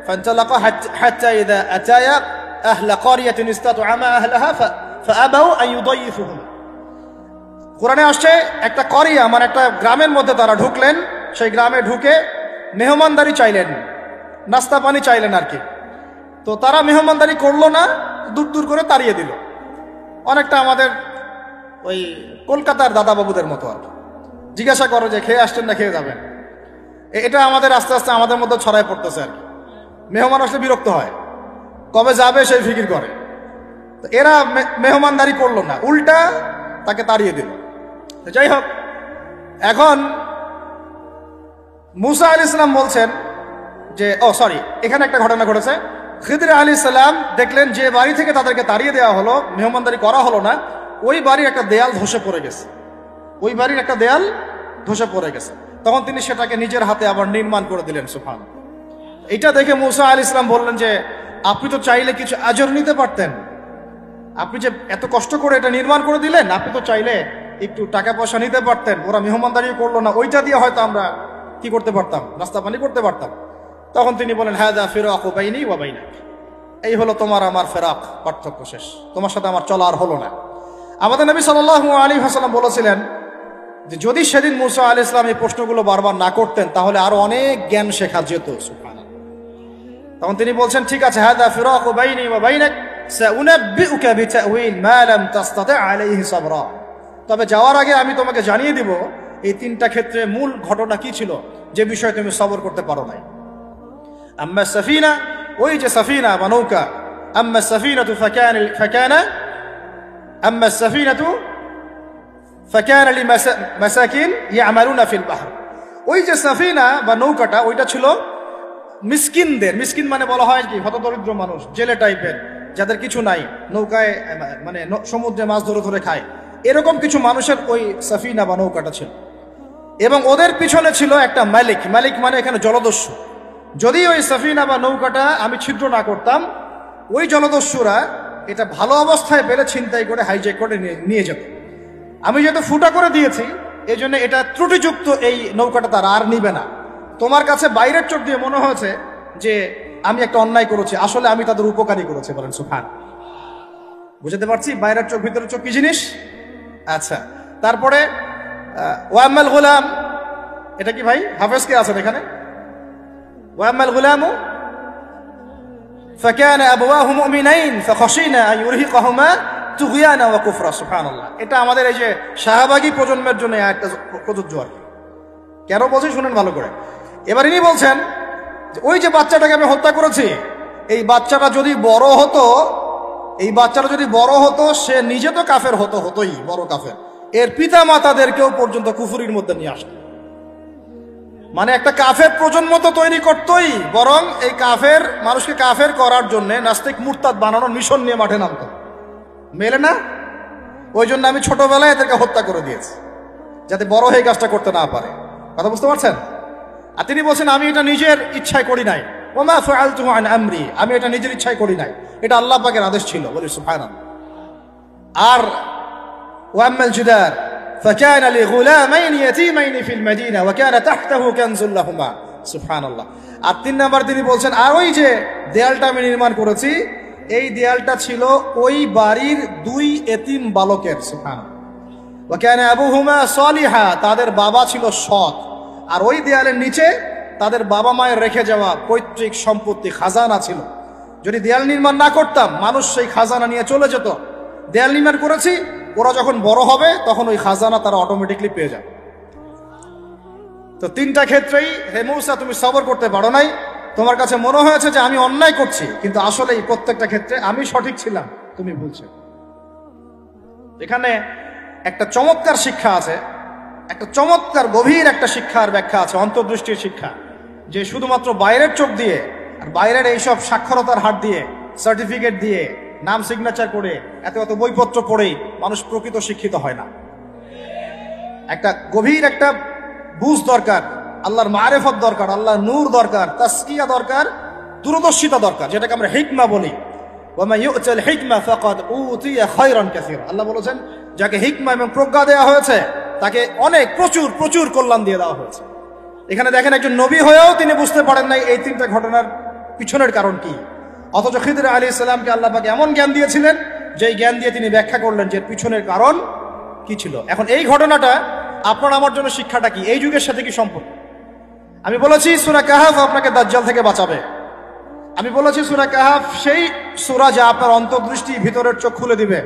A: ফানতালাকা হাত্তা ইযা আতায়া আহলা ক্বরিয়াতিন ইসতাতআমা আহলাহা ফাআবাউ আন ইউদাইফুহুম, কোরআনে আসছে একটা করিয়া মানে একটা গ্রামের মধ্যে তারা ঢুকলেন। সেই গ্রামে ঢুকে মেহমানদারি চাইলেন, নাস্তা পানি চাইলেন আর কি। তো তারা মেহমানদারি করলো না, দূর দূর করে তাড়িয়ে দিল। অনেকটা আমাদের ওই কলকাতার দাদা বাবুদের মতো আর কি। জিজ্ঞাসা করো যে খেয়ে আসছেন না খেয়ে যাবেন, এটা আমাদের আস্তে আস্তে আমাদের মধ্যে ছড়ায় পড়তেছে আর কি। মেহমান আসলে বিরক্ত হয়, কবে যাবে সেই ফিকির করে। তো এরা মেহমানদারি করলো না, উল্টা তাকে তাড়িয়ে দিল। যাই হোক, এখন মুসা আলাইহিস সালাম বলছেন যে এখানে একটা ঘটনা ঘটেছে। খিদির আলাইহিস সালাম দেখলেন যে বাড়ি থেকে তাদেরকে তাড়িয়ে দেওয়া হলো, মেহমানদারি করা হলো না, ওই বাড়ির একটা দেয়াল ধসে পড়ে গেছে, ওই বাড়ির একটা দেয়াল ধসে পড়ে গেছে। তখন তিনি সেটাকে নিজের হাতে আবার নির্মাণ করে দিলেন। সুবহান। এটা দেখে মুসা আলাইহিস সালাম বললেন যে আপনি তো চাইলে কিছু আজর নিতে পারতেন। আপনি যে এত কষ্ট করে এটা নির্মাণ করে দিলেন, আপনি তো চাইলে একটু টাকা পয়সা নিতে পারতেন। ওরা মেহমানদারিও করলো না, ওইটা দিয়ে হয়তো আমরা কি করতে পারতাম, নাস্তা পানি করতে পারতাম। তখন তিনি বলেন, হাযা ফিরাকু বাইনি ওয়া বাইনাক, এই হলো তোমার আমার ফেরাক, পার্থক্য শেষ, তোমার সাথে আমার চলা আর হলো না। আমাদের নবী সাল্লাল্লাহু আলাইহি ওয়াসাল্লাম বলেছিলেন যে যদি সেদিন মুসা আলাইহিস সালাম এই প্রশ্নগুলো বারবার না করতেন তাহলে আরো অনেক জ্ঞান শেখা যেত। সুবহানাল্লাহ। তখন তিনি বলছেন, ঠিক আছে, হাযা ফিরাকু বাইনি ওয়া বাইনাক সাউনাব্বিউকা বিতাউইল মা লাম তাসতাতি আলাইহি সাবরা। তবে যাওয়ার আগে আমি তোমাকে জানিয়ে দিব এই তিনটা ক্ষেত্রে মূল ঘটনা কি ছিল যে বিষয়ে তুমি সবর করতে পারো নাই। আম্মা সাফিনা, ওই যে সাফিনা বা নৌকা, আম্মা সাফিনাতু ফাকানা লিমাসাকিন ইয়ামালুনা ফিল বাহর। ওই যে সাফিনা বা নৌকাটা, ওইটা ছিল মিসকিনদের। মিসকিন মানে বলা হয় কি, হতদরিদ্র মানুষ, জেলে টাইপের, যাদের কিছু নাই, নৌকায় মানে সমুদ্রে মাছ ধরে ধরে খায়, এরকম কিছু মানুষের ওই সাফিনা বা নৌকাটা ছিল। এবং ওদের পিছনে ছিল একটা মালিক। মালিক মানে এখানে জলদস্যু। যদি ওই সাফিনা বা নৌকাটা আমি ছিদ্র না করতাম, ওই জলদস্যুরা এটা ভালো অবস্থায় পেলে ছিনতাই করে হাইজ্যাক করে নিয়ে যেত। আমি যেহেতু ফুটা করে দিয়েছি, এই জন্য এটা ত্রুটিযুক্ত এই নৌকাটা তারা আর নিবে না। তোমার কাছে বাইরের চোখ দিয়ে মনে হয়েছে যে আমি একটা অন্যায় করেছি, আসলে আমি তাদের উপকারী করেছি। বলেন সুবহান। বুঝতে পারছি বাইরের চোখ ভিতরের চোখ কি জিনিস? আচ্ছা, তারপরে ওয়াম্মাল গুলাম, এটা কি ভাই হাফেজ কে আছেন এখানে? ওয়াম্মাল গুলামু ফাকানা আবওয়াহু মুমিনাইন ফাখাশিনা আন ইউরহিকাহুমা তুগয়ানা ওয়া কুফরা। সুবহানাল্লাহ। এটা আমাদের এই যে শাহবাগী প্রজন্মের জন্য একটা প্রযোজ্য আর কি। কেন বলছি শুনেন ভালো করে। এবার ইনি বলছেন ওই যে বাচ্চাটাকে আমি হত্যা করেছি, এই বাচ্চাটা যদি বড় হতো, সে নিজে তো কাফের হতোই, বড় কাফের, এর পিতা মাতাদেরকেও পর্যন্ত কুফুরির মধ্যে নিয়ে আসতো। মানে একটা কাফের প্রজন্ম তো তৈরি করতোই, বরং এই কাফের মানুষকে কাফের করার জন্য নাস্তিক মুরতাদ বানানোর মিশন নিয়ে মাঠে নামতো। মেলে না? ওই জন্য আমি ছোটবেলায় এদেরকে হত্যা করে দিয়েছি, যাতে বড় হয়ে কাজটা করতে না পারে। কথা বুঝতে পারছেন? আর তিনি বলছেন আমি এটা নিজের ইচ্ছায় করি নাই, ওমা ফাআলতুহু আন আমরি, আমি এটা নিজের ইচ্ছায় করি নাই, এটা আল্লাহ পাকের আদেশ ছিল। বলি সুবহানাল্লাহ। আর ওয়াম্মাল জিদার ফাকানা লিগুলামাইন ইয়াতীমাইন ফিল মাদিনা ওয়া কানা তাহতাহু কানজুল লাহুমা। সুবহানাল্লাহ। আর 3 নাম্বার তিনি বলছেন, আর ওই যে দেয়ালটা আমি নির্মাণ করেছি, এই দেয়ালটা ছিল ওই বাড়ির 2 এতিম বালকের। সুবহানাল্লাহ। ওয়া কানা আবুহুমা সালিহা, তাদের বাবা ছিল সৎ। আর ওই দেয়ালের নিচে তাদের বাবা মায়ের রেখে যাওয়া পৈতৃক সম্পত্তি, খাজানা ছিল। যদি দেয়াল নির্মাণ না করতাম, মানুষ সেই খাজানা নিয়ে চলে যেত। দেয়াল নির্মাণ করেছি, ওরা যখন বড় হবে তখন ওই খাজানা তারা অটোমেটিকলি পেয়ে যাবে। তো 3টা ক্ষেত্রেই হে মূসা তুমি সবর করতে পারো নাই, তোমার কাছে মনে হয়েছে যে আমি অন্যায় করছি, কিন্তু আসলে এই প্রত্যেকটা ক্ষেত্রে আমি সঠিক ছিলাম, তুমি ভুল ছিল। এখানে একটা চমৎকার শিক্ষা আছে, একটা চমৎকার গভীর একটা শিক্ষার ব্যাখ্যা আছে, অন্তর্দৃষ্টির শিক্ষা, যে শুধুমাত্র বাইরের চোখ দিয়ে আর বাইরের এইসব সাক্ষরতার হাত দিয়ে, সার্টিফিকেট দিয়ে, নাম সিগনেচার করে, এত বইপত্র পড়েই মানুষ প্রকৃত শিক্ষিত হয় না। একটা গভীর একটা বুঝ দরকার, আল্লাহর মারেফত দরকার, আল্লাহর নূর দরকার, তাসকিয়া দরকার, দূরদর্শিতা দরকার, যেটাকে আমরা হিকমা বলি। ওয়ামা ইউতাল হিকমা ফাকাদ উতিয়া খায়রান কাসীরা। আল্লাহ বলেছেন যাকে হিকমা এবং প্রজ্ঞা দেওয়া হয়েছে তাকে অনেক প্রচুর কল্যাণ দিয়ে দেওয়া হয়েছে। এখানে দেখেন একজন নবী হয়েও তিনি বুঝতে পারেন নাই এই 3টা ঘটনার পিছনের কারণ কি, অথচ খিদর আলাইহিস সালামকে আল্লাহ পাক এমন জ্ঞান দিয়েছিলেন যেই জ্ঞান দিয়ে তিনি ব্যাখ্যা করলেন যে পিছনের কারণ কি ছিল। এখন এই ঘটনাটা আপনার আমার জন্য শিক্ষাটা কি, এই যুগের সাথে কি সম্পর্ক? আমি বলেছি সূরা কাহাফ আপনাকে দাজ্জাল থেকে বাঁচাবে। আমি বলেছি সূরা কাহাফ সেই সূরা যা আপনার অন্তর্দৃষ্টি, ভিতরের চোখ খুলে দিবে,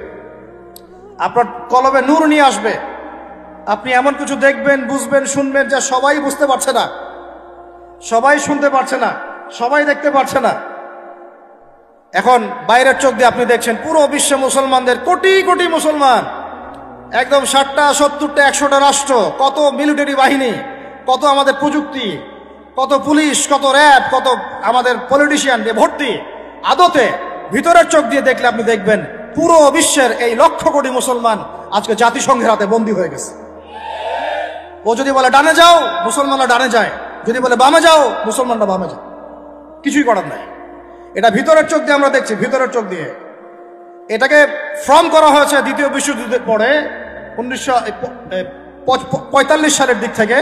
A: আপনার কলবে নূর নিয়ে আসবে। আপনি এমন কিছু দেখবেন, বুঝবেন, শুনবেন যা সবাই বুঝতে পারছে না, সবাই শুনতে পারছে না, সবাই দেখতে পারছে না। এখন বাইরের চোখ দিয়ে আপনি দেখছেন পুরো বিশ্বে মুসলমানদের, কোটি কোটি মুসলমান, একদম 60টা 70টা 100টা রাষ্ট্র, কত মিলিটারি বাহিনী, কত আমাদের প্রযুক্তি, কত পুলিশ, কত র্যাব, কত আমাদের পলিটিশিয়ান দিয়ে ভর্তি। আদতে ভিতরের চোখ দিয়ে দেখলে আপনি দেখবেন পুরো বিশ্বের এই লক্ষ কোটি মুসলমান আজকে জাতিসংঘের হাতে বন্দী হয়ে গেছে। ও যদি বলে ডানে যাও, মুসলমানরা ডানে যায়, যদি বলে বামে যাও, মুসলমানরা বামে যায়, কিছুই করার নাই। এটা ভিতরের চোখ দিয়ে আমরা দেখছি, ভিতরের চোখ দিয়ে। এটাকে ফর্ম করা হয়েছে দ্বিতীয় বিশ্বযুদ্ধের পরে 1945 সালের দিক থেকে।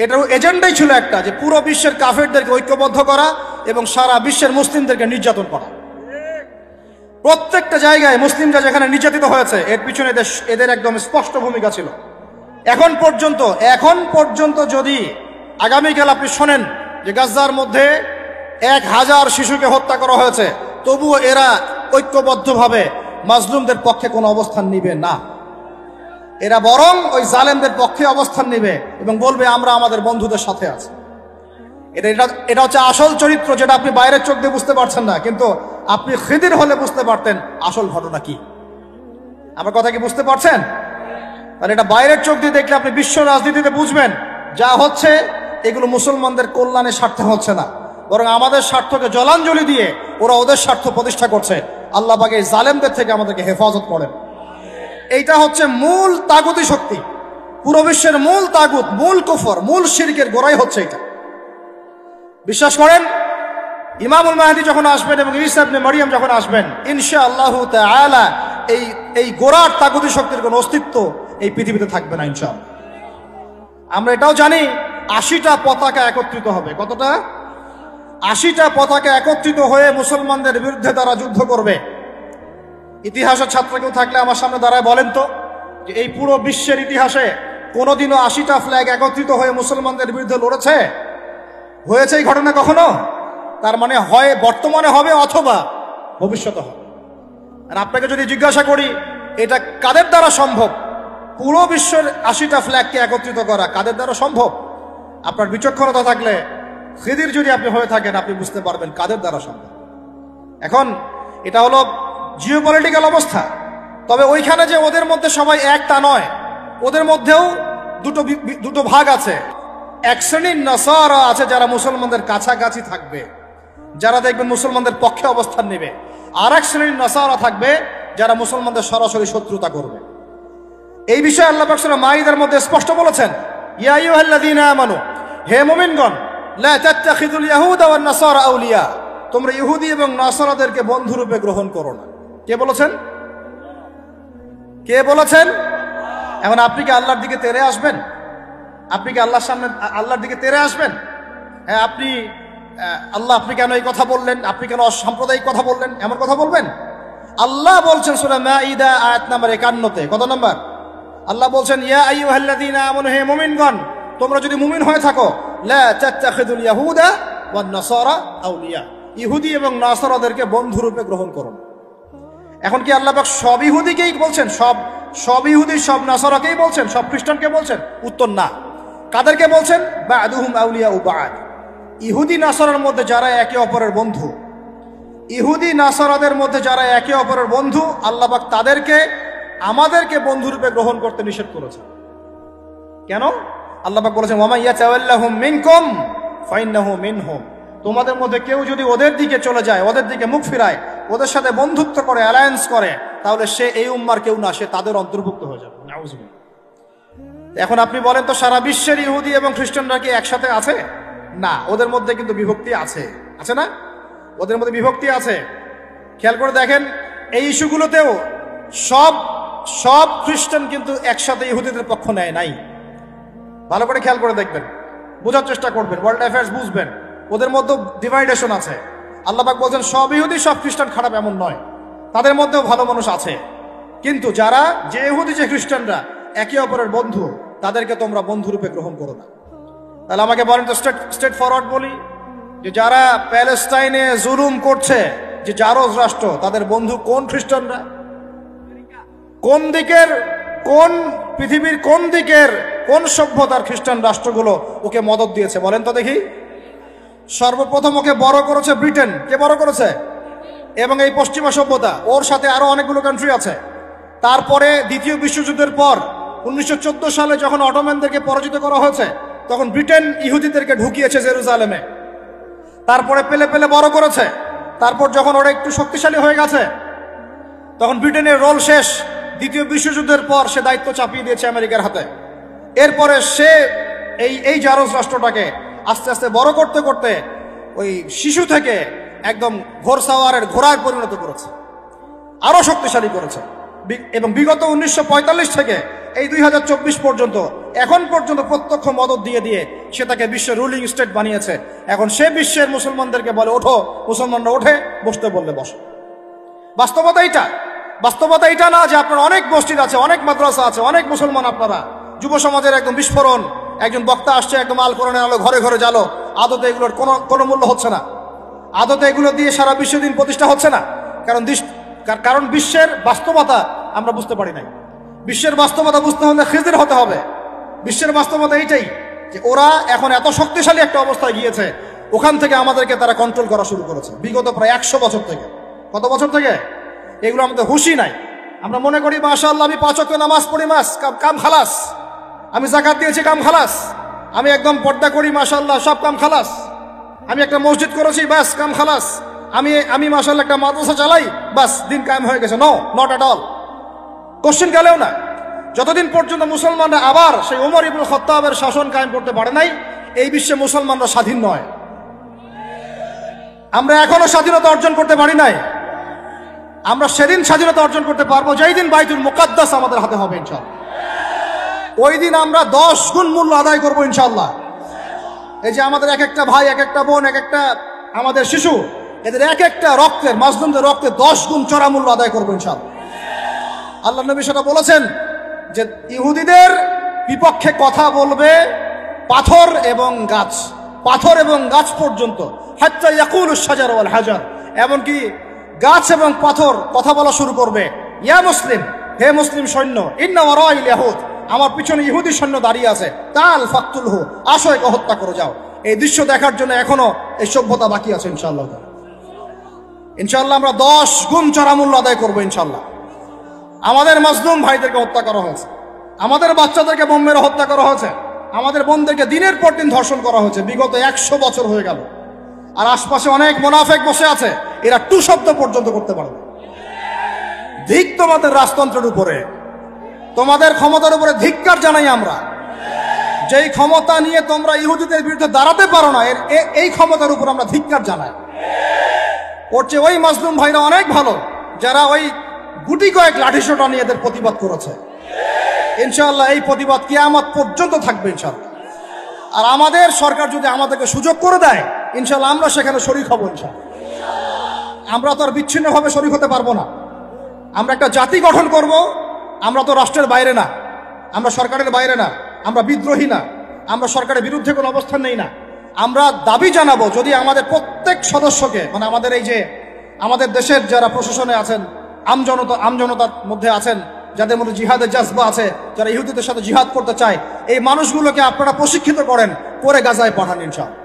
A: এটার এজেন্ডাই ছিল একটা, যে পুরো বিশ্বের কাফেরদেরকে ঐক্যবদ্ধ করা এবং সারা বিশ্বের মুসলিমদেরকে নির্যাতন করা। প্রত্যেকটা জায়গায় মুসলিমরা যেখানে নির্যাতিত হয়েছে এর পিছনে এদের একদম স্পষ্ট ভূমিকা ছিল। এখন পর্যন্ত যদি আগামীকাল আপনি শোনেন যে গাজার মধ্যে 1000 শিশুকে হত্যা করা হয়েছে, তবুও এরা ঐক্যবদ্ধভাবে মাজলুমদের পক্ষে কোনো অবস্থান নিবে না। এরা বরং ওই জালেমদের পক্ষে অবস্থান নিবে এবং বলবে আমরা আমাদের বন্ধুদের সাথে আছি। এটা হচ্ছে আসল চরিত্র, যেটা আপনি বাইরের চোখ দিয়ে বুঝতে পারছেন না, কিন্তু আপনি খিদির হলে বুঝতে পারতেন আসল ঘটনা কি। আমার কথা কি বুঝতে পারছেন? আর এটা বাইরের চোখ দিয়ে দেখলে আপনি বিশ্ব রাজনীতিতে বুঝবেন যা হচ্ছে এগুলো মুসলমানদের কল্যাণের স্বার্থে হচ্ছে না, বরং আমাদের স্বার্থকে জলাঞ্জলি দিয়ে ওরা ওদের স্বার্থ প্রতিষ্ঠা করছে। আল্লাহ পাক এই জালেমদের থেকে আমাদেরকে হেফাজত করেন। এইটা হচ্ছে মূল তাগুতি শক্তি, পুরো বিশ্বের মূল তাগুত, মূল কুফর, মূল শিরকের গোড়াই হচ্ছে এটা। বিশ্বাস করেন ইমামুল মাহদী যখন আসবেন এবং ঈসা ইবনে মারইয়াম যখন আসবেন, ইনশাআল্লাহু তাআলা এই গোড়ার তাগুতি শক্তির কোনো অস্তিত্ব এই পৃথিবীতে থাকবে না ইনশাআল্লাহ। আমরা এটাও জানি 80টা পতাকা একত্রিত হবে। কতটা? 80টা পতাকা একত্রিত হয়ে মুসলমানদের বিরুদ্ধে তারা যুদ্ধ করবে। ইতিহাসের ছাত্র কেউ থাকলে আমার সামনে দাঁড়ায় বলেন তো, যে এই পুরো বিশ্বের ইতিহাসে কোনোদিনও 80টা ফ্ল্যাগ একত্রিত হয়ে মুসলমানদের বিরুদ্ধে লড়েছে? হয়েছে এই ঘটনা কখনো? তার মানে হয় বর্তমানে হবে অথবা ভবিষ্যতে হবে। আর আপনাকে যদি জিজ্ঞাসা করি এটা কাদের দ্বারা সম্ভব, পুরো বিশ্বের 80টা ফ্ল্যাগকে একত্রিত করা কাদের দ্বারা সম্ভব? আপনার বিচক্ষণতা থাকলে, খিদির যদি আপনি হয়ে থাকেন, আপনি বুঝতে পারবেন কাদের দ্বারা সম্ভব। এখন এটা হলো জিওপলিটিক্যাল অবস্থা। তবে ওইখানে যে ওদের মধ্যে সবাই এক তা নয়, ওদের মধ্যেও দুটো ভাগ আছে। এক শ্রেণীর নাসারা আছে যারা মুসলমানদের কাছাকাছি থাকবে, যারা দেখবেন মুসলমানদের পক্ষে অবস্থান নেবে। আর এক শ্রেণীর নাসারা থাকবে যারা মুসলমানদের সরাসরি শত্রুতা করবে। এই বিষয়ে আল্লাহ পাক সূরা মাঈদার মধ্যে স্পষ্ট বলেছেন, ইয়া আইয়ুহাল্লাযীনা আমানু, হে মুমিনগণ, লা তাত্তাখিযুল ইয়াহুদা ওয়ান নাসারা আউলিয়া, তোমরা ইহুদি এবং নাসারাদেরকে বন্ধুরূপে গ্রহণ করো না। কে বলেছেন? কে বলেছেন? এখন আপনি কি আল্লাহর দিকে তেরে আসবেন? আপনি কি আল্লাহর সামনে আল্লাহর দিকে তেরে আসবেন? হ্যাঁ, আপনি কেন এই কথা বললেন, আপনি কেন অসাম্প্রদায়িক কথা বললেন, এমন কথা বলবেন? আল্লাহ বলছেন সূরা মাঈদা আয়াত নাম্বার 51-তে, কত নাম্বার? আল্লাহ বলছেন, ইয়া আইয়ুহাল্লাযীনা আমানু, হে মুমিনগণ, তোমরা যদি মুমিন হয়ে থাকো, লা তাত্তাখিযুল ইয়াহুদা ওয়ান নাসারা আউলিয়া, ইহুদি এবং নাসারাদেরকে বন্ধুরূপে গ্রহণ করো না। এখন কি আল্লাহ পাক সব ইহুদিকেই বলছেন, সব ইহুদি সব নাসারাকেই বলছেন, সব খ্রিস্টানকে বলছেন? উত্তর না। কাদেরকে বলছেন? বা'দুহুম আউলিয়া বা'দ, ইহুদি নাসারার মধ্যে যারা একে অপরের বন্ধু, ইহুদি নাসারাদের মধ্যে যারা একে অপরের বন্ধু, আল্লাহ পাক তাদেরকে আমাদেরকে বন্ধুরূপে গ্রহণ করতে নিষেধ করেছেন। কেন? আল্লাহ পাক বলেছেন, ওয়া মান ইয়াতাওয়াল্লাহুম মিনকুম ফাইন্নাহু মিনহুম, তোমাদের মধ্যে কেউ যদি ওদের দিকে চলে যায়, ওদের দিকে মুখ ফিরায়, ওদের সাথে বন্ধুত্ব করে, অ্যালায়েন্স করে, তাহলে সে এই উম্মার কেউ না, সে তাদের অন্তর্ভুক্ত হয়ে যাবে। নাউযুবিল্লাহ। এখন আপনি বলেন তো, সারা বিশ্বের ইহুদি এবং খ্রিস্টানরা কি একসাথে আছে? না, ওদের মধ্যে কিন্তু বিভক্তি আছে, আছে না? ওদের মধ্যে বিভক্তি আছে। খেয়াল করে দেখেন, এই ইস্যুগুলোতেও সব খ্রিস্টান কিন্তু একসাথে ইহুদিদের পক্ষ নেয় নাই। ভালো করে খেয়াল করে দেখবেন, বোঝার চেষ্টা করবেন, ওয়ার্ল্ড অ্যাফেয়ার্স বুঝবেন। ওদের মধ্যে ডিভাইডেশন আছে। আল্লাহ পাক বলছেন সব ইহুদি সব খ্রিস্টান খারাপ এমন নয়, তাদের মধ্যেও ভালো মানুষ আছে। কিন্তু যে ইহুদি যে খ্রিস্টানরা একে অপরের বন্ধু, তাদেরকে তোমরা বন্ধুরূপে গ্রহণ করো না। তাহলে আমাকে বলেন তো, স্ট্রেট ফরওয়ার্ড বলি, যে যারা প্যালেস্টাইনে জুলুম করছে, যে জারজ রাষ্ট্র, তাদের বন্ধু কোন খ্রিস্টানরা? কোন দিকের, কোন পৃথিবীর কোন দিকের, কোন সভ্যতার খ্রিস্টান রাষ্ট্রগুলো ওকে মদদ দিয়েছে বলেন তো দেখি? সর্বপ্রথম ওকে বড় করেছে ব্রিটেন। কে বড় করেছে? এবং এই পশ্চিমা সভ্যতা, ওর সাথে আরো অনেকগুলো কান্ট্রি আছে। তারপরে দ্বিতীয় বিশ্বযুদ্ধের পর 1914 সালে যখন অটোম্যানদেরকে পরাজিত করা হয়েছে, তখন ব্রিটেন ইহুদিদেরকে ঢুকিয়েছে জেরুজালেমে। তারপরে পেলে বড় করেছে। তারপর যখন ওরা একটু শক্তিশালী হয়ে গেছে, তখন ব্রিটেনের রোল শেষ। দ্বিতীয় বিশ্বযুদ্ধের পর সে দায়িত্ব চাপিয়ে দিয়েছে আমেরিকার হাতে। এরপরে সে এই জারজ রাষ্ট্রটাকে আস্তে আস্তে বড় করতে করতে ওই শিশু থেকে একদম ঘোড়সাওয়ারের ঘোড়ায় পরিণত করেছে, আরো শক্তিশালী করেছে। এবং বিগত 1945 থেকে এই 2024 পর্যন্ত এখন পর্যন্ত প্রত্যক্ষ মদত দিয়ে দিয়ে সে তাকে বিশ্বের রুলিং স্টেট বানিয়েছে। এখন সে বিশ্বের মুসলমানদেরকে বলে ওঠো, মুসলমানরা ওঠে, বসতে বললে বসে। বাস্তবতা এটা না যে আপনার অনেক মসজিদ আছে, অনেক মাদ্রাসা আছে, অনেক মুসলমান, আপনারা যুব সমাজের একদম বিস্ফোরণ, একজন বক্তা আসছে একদম আল কোরআনের আলো ঘরে ঘরে জ্বালো, আদতে এগুলোর কোনো মূল্য হচ্ছে না, আদতে এগুলো দিয়ে সারা বিশ্ব দিন প্রতিষ্ঠা হচ্ছে না। কারণ বিশ্বের বাস্তবতা আমরা বুঝতে পারি নাই। বিশ্বের বাস্তবতা বুঝতে হলে খিজির হতে হবে। বিশ্বের বাস্তবতা এইটাই যে ওরা এখন এত শক্তিশালী একটা অবস্থায় গিয়েছে, ওখান থেকে আমাদেরকে তারা কন্ট্রোল করা শুরু করেছে বিগত প্রায় 100 বছর থেকে। কত বছর থেকে? এগুলো আমাদের হুঁশই নাই। আমরা মনে করি মাশাআল্লাহ আমি 5 ওয়াক্ত নামাজ পড়ি, কাম খালাস, আমি যাকাত দিয়েছি, কাম খালাস, আমি একদম পর্দা করি, মাশাআল্লাহ সব কাম খালাস, আমি একটা মসজিদ করেছি, বাস কাম খালাস, আমি মাশাআল্লাহ একটা মাদ্রাসা চালাই, বাস দিন কায়েম হয়ে গেছে। No, not at all. Question গেলেও না। যতদিন পর্যন্ত মুসলমানরা আবার সেই ওমর ইবনে খাত্তাবের শাসন কায়েম করতে পারে নাই, এই বিশ্বে মুসলমানরা স্বাধীন নয়। আমরা এখনো স্বাধীনতা অর্জন করতে পারি নাই। আমরা সেদিন স্বাধীনতা অর্জন করতে পারবো যেই দিন বাইতুল মুকাদ্দাস আমাদের হাতে হবে ইনশাআল্লাহ। ওই দিন আমরা 10 গুণ মূল্য আদায় করবো ইনশাআল্লাহ। এই যে আমাদের এক একটা ভাই, এক একটা বোন, এক একটা আমাদের শিশু, এদের এক একটা রক্তের, মাজলুমদের রক্তে 10 গুণ চড়া মূল্য আদায় করবো ইনশাআল্লাহ। আল্লাহ নবী সেটা বলেছেন যে ইহুদিদের বিপক্ষে কথা বলবে পাথর এবং গাছ পর্যন্ত, হাত্তা ইয়াকুলুশ শাজার ওয়াল হাজার, এমনকি গাছ এবং পাথর কথা বলা শুরু করবে। ইয়া মুসলিম, হে মুসলিম সৈন্য, ইন্না ওয়ারাইল ইয়াহুদ, আমার পিছনে ইহুদি সৈন্য দাঁড়িয়ে আছে, তাল ফাকতুলহু, আসো একে হত্যা করে যাও। এই দৃশ্য দেখার জন্য এখনো এই সভ্যতা বাকি আছে ইনশাআল্লাহ। ইনশাআল্লাহ আমরা 10 গুণ চড়া মূল্য আদায় করবো ইনশাআল্লাহ। আমাদের মাজলুম ভাইদেরকে হত্যা করা হয়েছে, আমাদের বাচ্চাদেরকে বোম মেরে হত্যা করা হয়েছে, আমাদের বোনদেরকে দিনের পর দিন ধর্ষণ করা হয়েছে, বিগত 100 বছর হয়ে গেল। আর আশপাশে অনেক মুনাফিক বসে আছে, এরা টু শব্দ পর্যন্ত করতে পারবে। ধিক তোমাদের রাজতন্ত্রের উপরে, তোমাদের ক্ষমতার উপরে ধিক্কার জানাই আমরা। যেই ক্ষমতা নিয়ে তোমরা ইহুদিদের বিরুদ্ধে দাঁড়াতে পারো না, এই ক্ষমতার উপর আমরা ধিক্কার জানাই। ওর চেয়ে ওই মাজলুম ভাইরা অনেক ভালো, যারা ওই গুটি কয়েক লাঠিসোঁটা নিয়ে এদের প্রতিবাদ করেছে। ইনশাআল্লাহ এই প্রতিবাদ কিয়ামত পর্যন্ত থাকবে ইনশাআল্লাহ। আর আমাদের সরকার যদি আমাদেরকে সুযোগ করে দেয়, ইনশাআল্লাহ আমরা সেখানে শরীক হব ইনশাআল্লাহ। আমরা তো আর বিচ্ছিন্নভাবে শরীক হতে পারবো না। আমরা একটা জাতি গঠন করব। আমরা তো রাষ্ট্রের বাইরে না, আমরা সরকারের বাইরে না, আমরা বিদ্রোহী না, আমরা সরকারের বিরুদ্ধে কোনো অবস্থান নেই না। আমরা দাবি জানাবো যদি আমাদের প্রত্যেক সদস্যকে, মানে আমাদের এই যে আমাদের দেশের যারা প্রশাসনে আছেন, আমজনতার মধ্যে আছেন, যাদের মধ্যে জিহাদের জাজবা আছে, যারা ইহুদিদের সাথে জিহাদ করতে চায়, এই মানুষগুলোকে আপনারা প্রশিক্ষিত করেন, করে গাজায় পাঠান ইনশাআল্লাহ।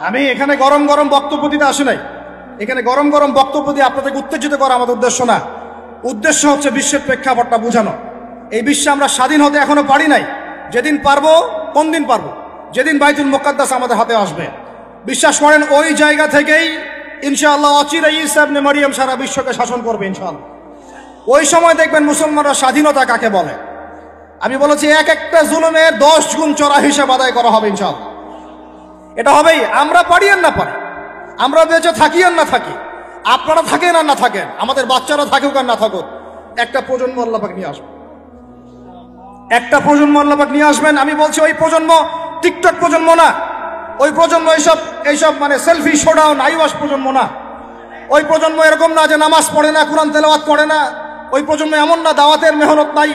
A: আমি এখানে গরম গরম বক্তব্য দিতে আসি নাই। এখানে গরম গরম বক্তব্য দিয়ে আপনাদেরকে উত্তেজিত করা আমাদের উদ্দেশ্য না। উদ্দেশ্য হচ্ছে বিশ্বের প্রেক্ষাপটটা বোঝানো। এই বিশ্বে আমরা স্বাধীন হতে এখনো পারি নাই। যেদিন পারবো, কোন দিন পারবো? যেদিন বাইতুল মুকাদ্দাস আমাদের হাতে আসবে। বিশ্বাস করেন ওই জায়গা থেকেই ইনশাআল্লাহ অচিরেই ঈসা ইবনে মারইয়াম সারা বিশ্বকে শাসন করবে ইনশাআল্লাহ। ওই সময় দেখবেন মুসলমানরা স্বাধীনতা কাকে বলে। আমি বলেছি এক একটা জুলুমের 10 গুণ চড়া হিসাব আদায় করা হবে ইনশাআল্লাহ। এটা হবেই, আমরা পারি আর না পারি, আমরা বেঁচে থাকি আর না থাকি, আপনারা থাকেন আর না থাকেন, আমাদের বাচ্চারা থাকুক আর না থাকুক, একটা প্রজন্ম আল্লাহ পাক নিয়ে আসবেন। একটা প্রজন্ম আল্লাহ পাক নিয়ে আসবেন। আমি বলছি ওই প্রজন্ম টিকটক প্রজন্ম না, ওই প্রজন্ম এইসব মানে সেলফি শোডাউন আইওয়াস প্রজন্ম না। ওই প্রজন্ম এরকম না যে নামাজ পড়ে না, কুরআন তেলাওয়াত করে না। ওই প্রজন্ম এমন না দাওয়াতের মেহনত নাই,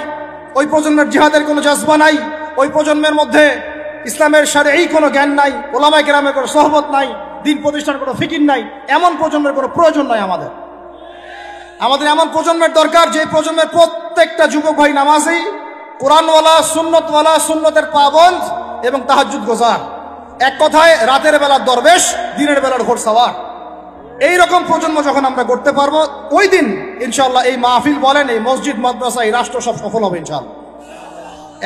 A: ওই প্রজন্মের জিহাদের কোনো জজবা নাই, ওই প্রজন্মের মধ্যে ইসলামের শারঈ কোনো জ্ঞান নাই, ওলামায়ে কেরামের কোনো সোহবত নাই, দিন প্রতিষ্ঠানের কোনো ফিকির নাই। এমন প্রজন্মের কোনো প্রয়োজন নাই আমাদের। আমাদের এমন প্রজন্মের দরকার যে প্রজন্মের প্রত্যেকটা যুবক ভাই নামাজি, কোরআনওয়ালা, সুন্নতওয়ালা, সুন্নতের পাবন্দ এবং তাহাজ্জুদ গোজার। এক কথায় রাতের বেলার দরবেশ, দিনের বেলার ঘোড়সাওয়ার। এইরকম প্রজন্ম যখন আমরা করতে পারবো, ওই দিন ইনশাআল্লাহ এই মাহফিল বলেন, এই মসজিদ, মাদ্রাসা, এই রাষ্ট্র সব সফল হবে ইনশাআল্লাহ।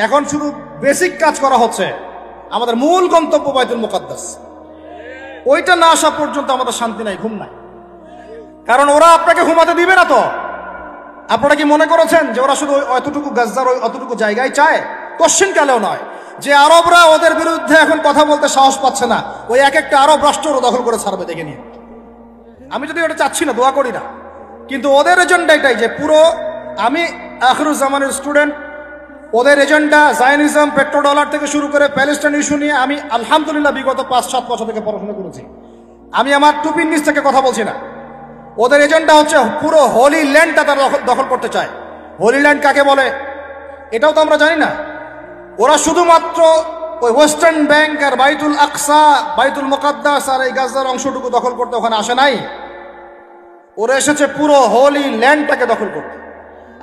A: এখন শুধু বেসিক কাজ করা হচ্ছে। আমাদের মূল গন্তব্য বাইতুল মুকাদ্দাস। ওইটা না আসা পর্যন্ত আমাদের শান্তি নাই, ঘুম নাই। কারণ ওরা আপনাকে ঘুমাতে দিবে না তো। আপনারা কি মনে করেছেন যে ওরা শুধু অতটুকু গাজার অতটুকু জায়গায় চায়? কোশ্চেন কালেও নয়। যে আরবরা ওদের বিরুদ্ধে এখন কথা বলতে সাহস পাচ্ছে না, ওই এক একটা আরব রাষ্ট্র দখল করে ছাড়বে দেখে নিয়ে। আমি যদি ওটা চাচ্ছি না, দোয়া করি না, কিন্তু ওদের এজেন্ডা এটাই যে পুরো, আমি আখিরুজ্জামানের স্টুডেন্ট, ওদের এজেন্ডা জায়নিজম, পেট্রোডলার থেকে শুরু করে প্যালেস্টাইন ইস্যু নিয়ে আমি আলহামদুলিল্লাহ বিগত 5-7 বছর থেকে পড়াশোনা করেছি। আমি আমার টুপির নিচ থেকে কথা বলছি না। ওদের এজেন্ডা হচ্ছে পুরো হোলি ল্যান্ডটা তারা দখল করতে চায়। হোলি ল্যান্ড কাকে বলে এটাও তো আমরা জানি না। ওরা শুধুমাত্র ওই ওয়েস্টার্ন ব্যাংক আর বাইতুল আকসা, বাইতুল মুকাদ্দাস আর এই গাজার অংশটুকু দখল করতে ওখানে আসে নাই। ওরা এসেছে পুরো হোলি ল্যান্ডটাকে দখল করতে।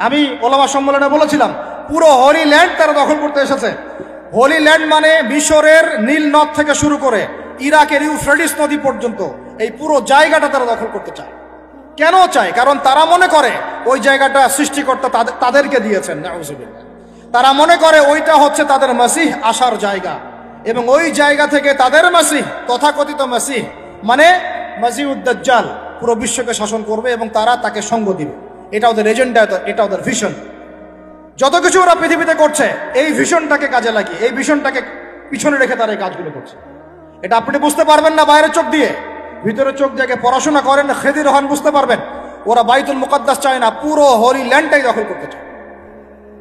A: আমি ওলামা সম্মেলনে বলেছিলাম, পুরো হোলি ল্যান্ড তারা দখল করতে এসেছে। হোলি ল্যান্ড মানে মিশরের নীল নদ থেকে শুরু করে ইরাকের ইউফ্রেটিস নদী পর্যন্ত এই পুরো জায়গাটা তারা দখল করতে চায়। কেন চায়? কারণ তারা মনে করে ওই জায়গাটা সৃষ্টিকর্তা তাদেরকে দিয়েছেন, নাউজুবিল্লাহ। তারা মনে করে ওইটা হচ্ছে তাদের মাসিহ আসার জায়গা, এবং ওই জায়গা থেকে তাদের মাসিহ, তথাকথিত মাসিহ মানে মাসিহুদ দাজ্জাল, পুরো বিশ্বকে শাসন করবে এবং তারা তাকে সঙ্গ দিবে। এটা ওদের এজেন্ডা, এটা ওদের ভিশন। যত কিছু ওরা পৃথিবীতে করছে এই ভিশনটাকে কাজে লাগিয়ে, এই ভিশনটাকে পিছনে রেখে তারা এই কাজগুলো করছে। এটা আপনি বুঝতে পারবেন না বাইরের চোখ দিয়ে, ভিতরে চোখ দিয়ে পড়াশোনা করেন, খেদির হন, বুঝতে পারবেন। ওরা বাইতুল মুকাদ্দাস চায় না, পুরো হোলি ল্যান্ডটাই দখল করতে চায়।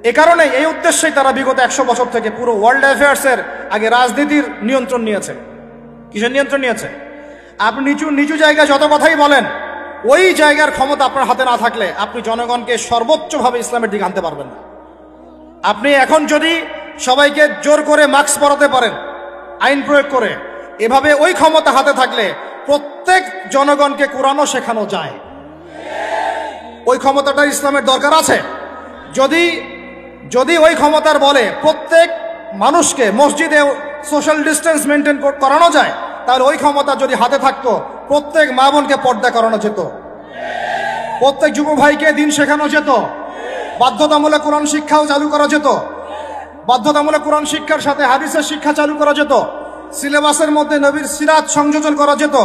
A: এ কারণে এই উদ্দেশ্যেই তারা বিগত 100 বছর থেকে পুরো ওয়ার্ল্ড অ্যাফেয়ার্সের আগে রাজনীতির নিয়ন্ত্রণ নিয়েছে। কিসের নিয়ন্ত্রণ নিয়েছে? আপনি নিচু জায়গায় যত কথাই বলেন, ওই জায়গার ক্ষমতা আপনার হাতে না থাকলে আপনি জনগণকে সর্বোচ্চভাবে ইসলামের দিকে আনতে পারবেন না। আপনি এখন যদি সবাইকে জোর করে মাস্ক পরাতে পারেন আইন প্রয়োগ করে, এভাবে ওই ক্ষমতা হাতে থাকলে প্রত্যেক জনগণকে কোরআনও শেখানো যায়। ওই ক্ষমতাটা ইসলামের দরকার আছে। যদি ওই ক্ষমতার বলে প্রত্যেক মানুষকে মসজিদে সোশ্যাল ডিস্টেন্স মেনটেন করানো যায়, তাহলে ওই ক্ষমতা যদি হাতে থাকতো প্রত্যেক মা বোনকে পর্দা করানো যেত, প্রত্যেক যুব ভাইকে দিন শেখানো যেত, বাধ্যতামূলক কোরআন শিক্ষাও চালু করা যেত, বাধ্যতামূলক কোরআন শিক্ষার সাথে হাদিসের শিক্ষা চালু করা যেত, সিলেবাসের মধ্যে নবীর সিরাত সংযোজন করা যেত।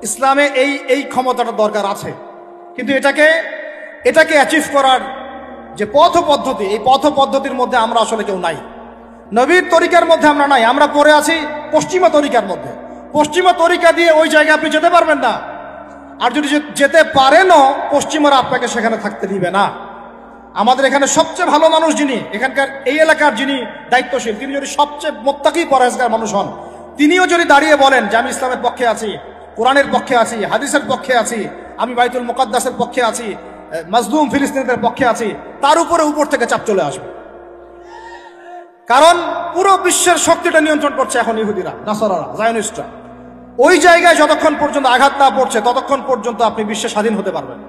A: ইসলামে এই ক্ষমতাটা দরকার আছে। কিন্তু এটাকে অ্যাচিভ করার যে পথ পদ্ধতি, এই পথ পদ্ধতির মধ্যে আমরা আসলে কেউ নাই। নবীর তরিকার মধ্যে আমরা নাই, আমরা পড়ে আছি পশ্চিমা তরিকার মধ্যে। পশ্চিমা তরিকা দিয়ে ওই জায়গায় আপনি যেতে পারবেন না। আর যদি যেতে পারেনও, পশ্চিমারা আপনাকে সেখানে থাকতে দিবে না। আমাদের এখানে সবচেয়ে ভালো মানুষ যিনি, এখানকার এই এলাকার যিনি দায়িত্বশীল, তিনি যদি সবচেয়ে মুত্তাকি পরহেজগার মানুষ হন, তিনিও যদি দাঁড়িয়ে বলেন যে আমি ইসলামের পক্ষে আছি, কোরআনের পক্ষে আছি, হাদিসের পক্ষে আছি, আমি বাইতুল মুকাদ্দাসের পক্ষে আছি, মাজলুম ফিলিস্তিনিদের পক্ষে আছি, তার উপর থেকে চাপ চলে আসবে। কারণ পুরো বিশ্বের শক্তিটা নিয়ন্ত্রণ করছে এখন ইহুদিরা, নাসারারা, জায়নিস্টরা। ওই জায়গায় যতক্ষণ পর্যন্ত আঘাত না পড়ছে ততক্ষণ পর্যন্ত আপনি বিশ্বে স্বাধীন হতে পারবেন।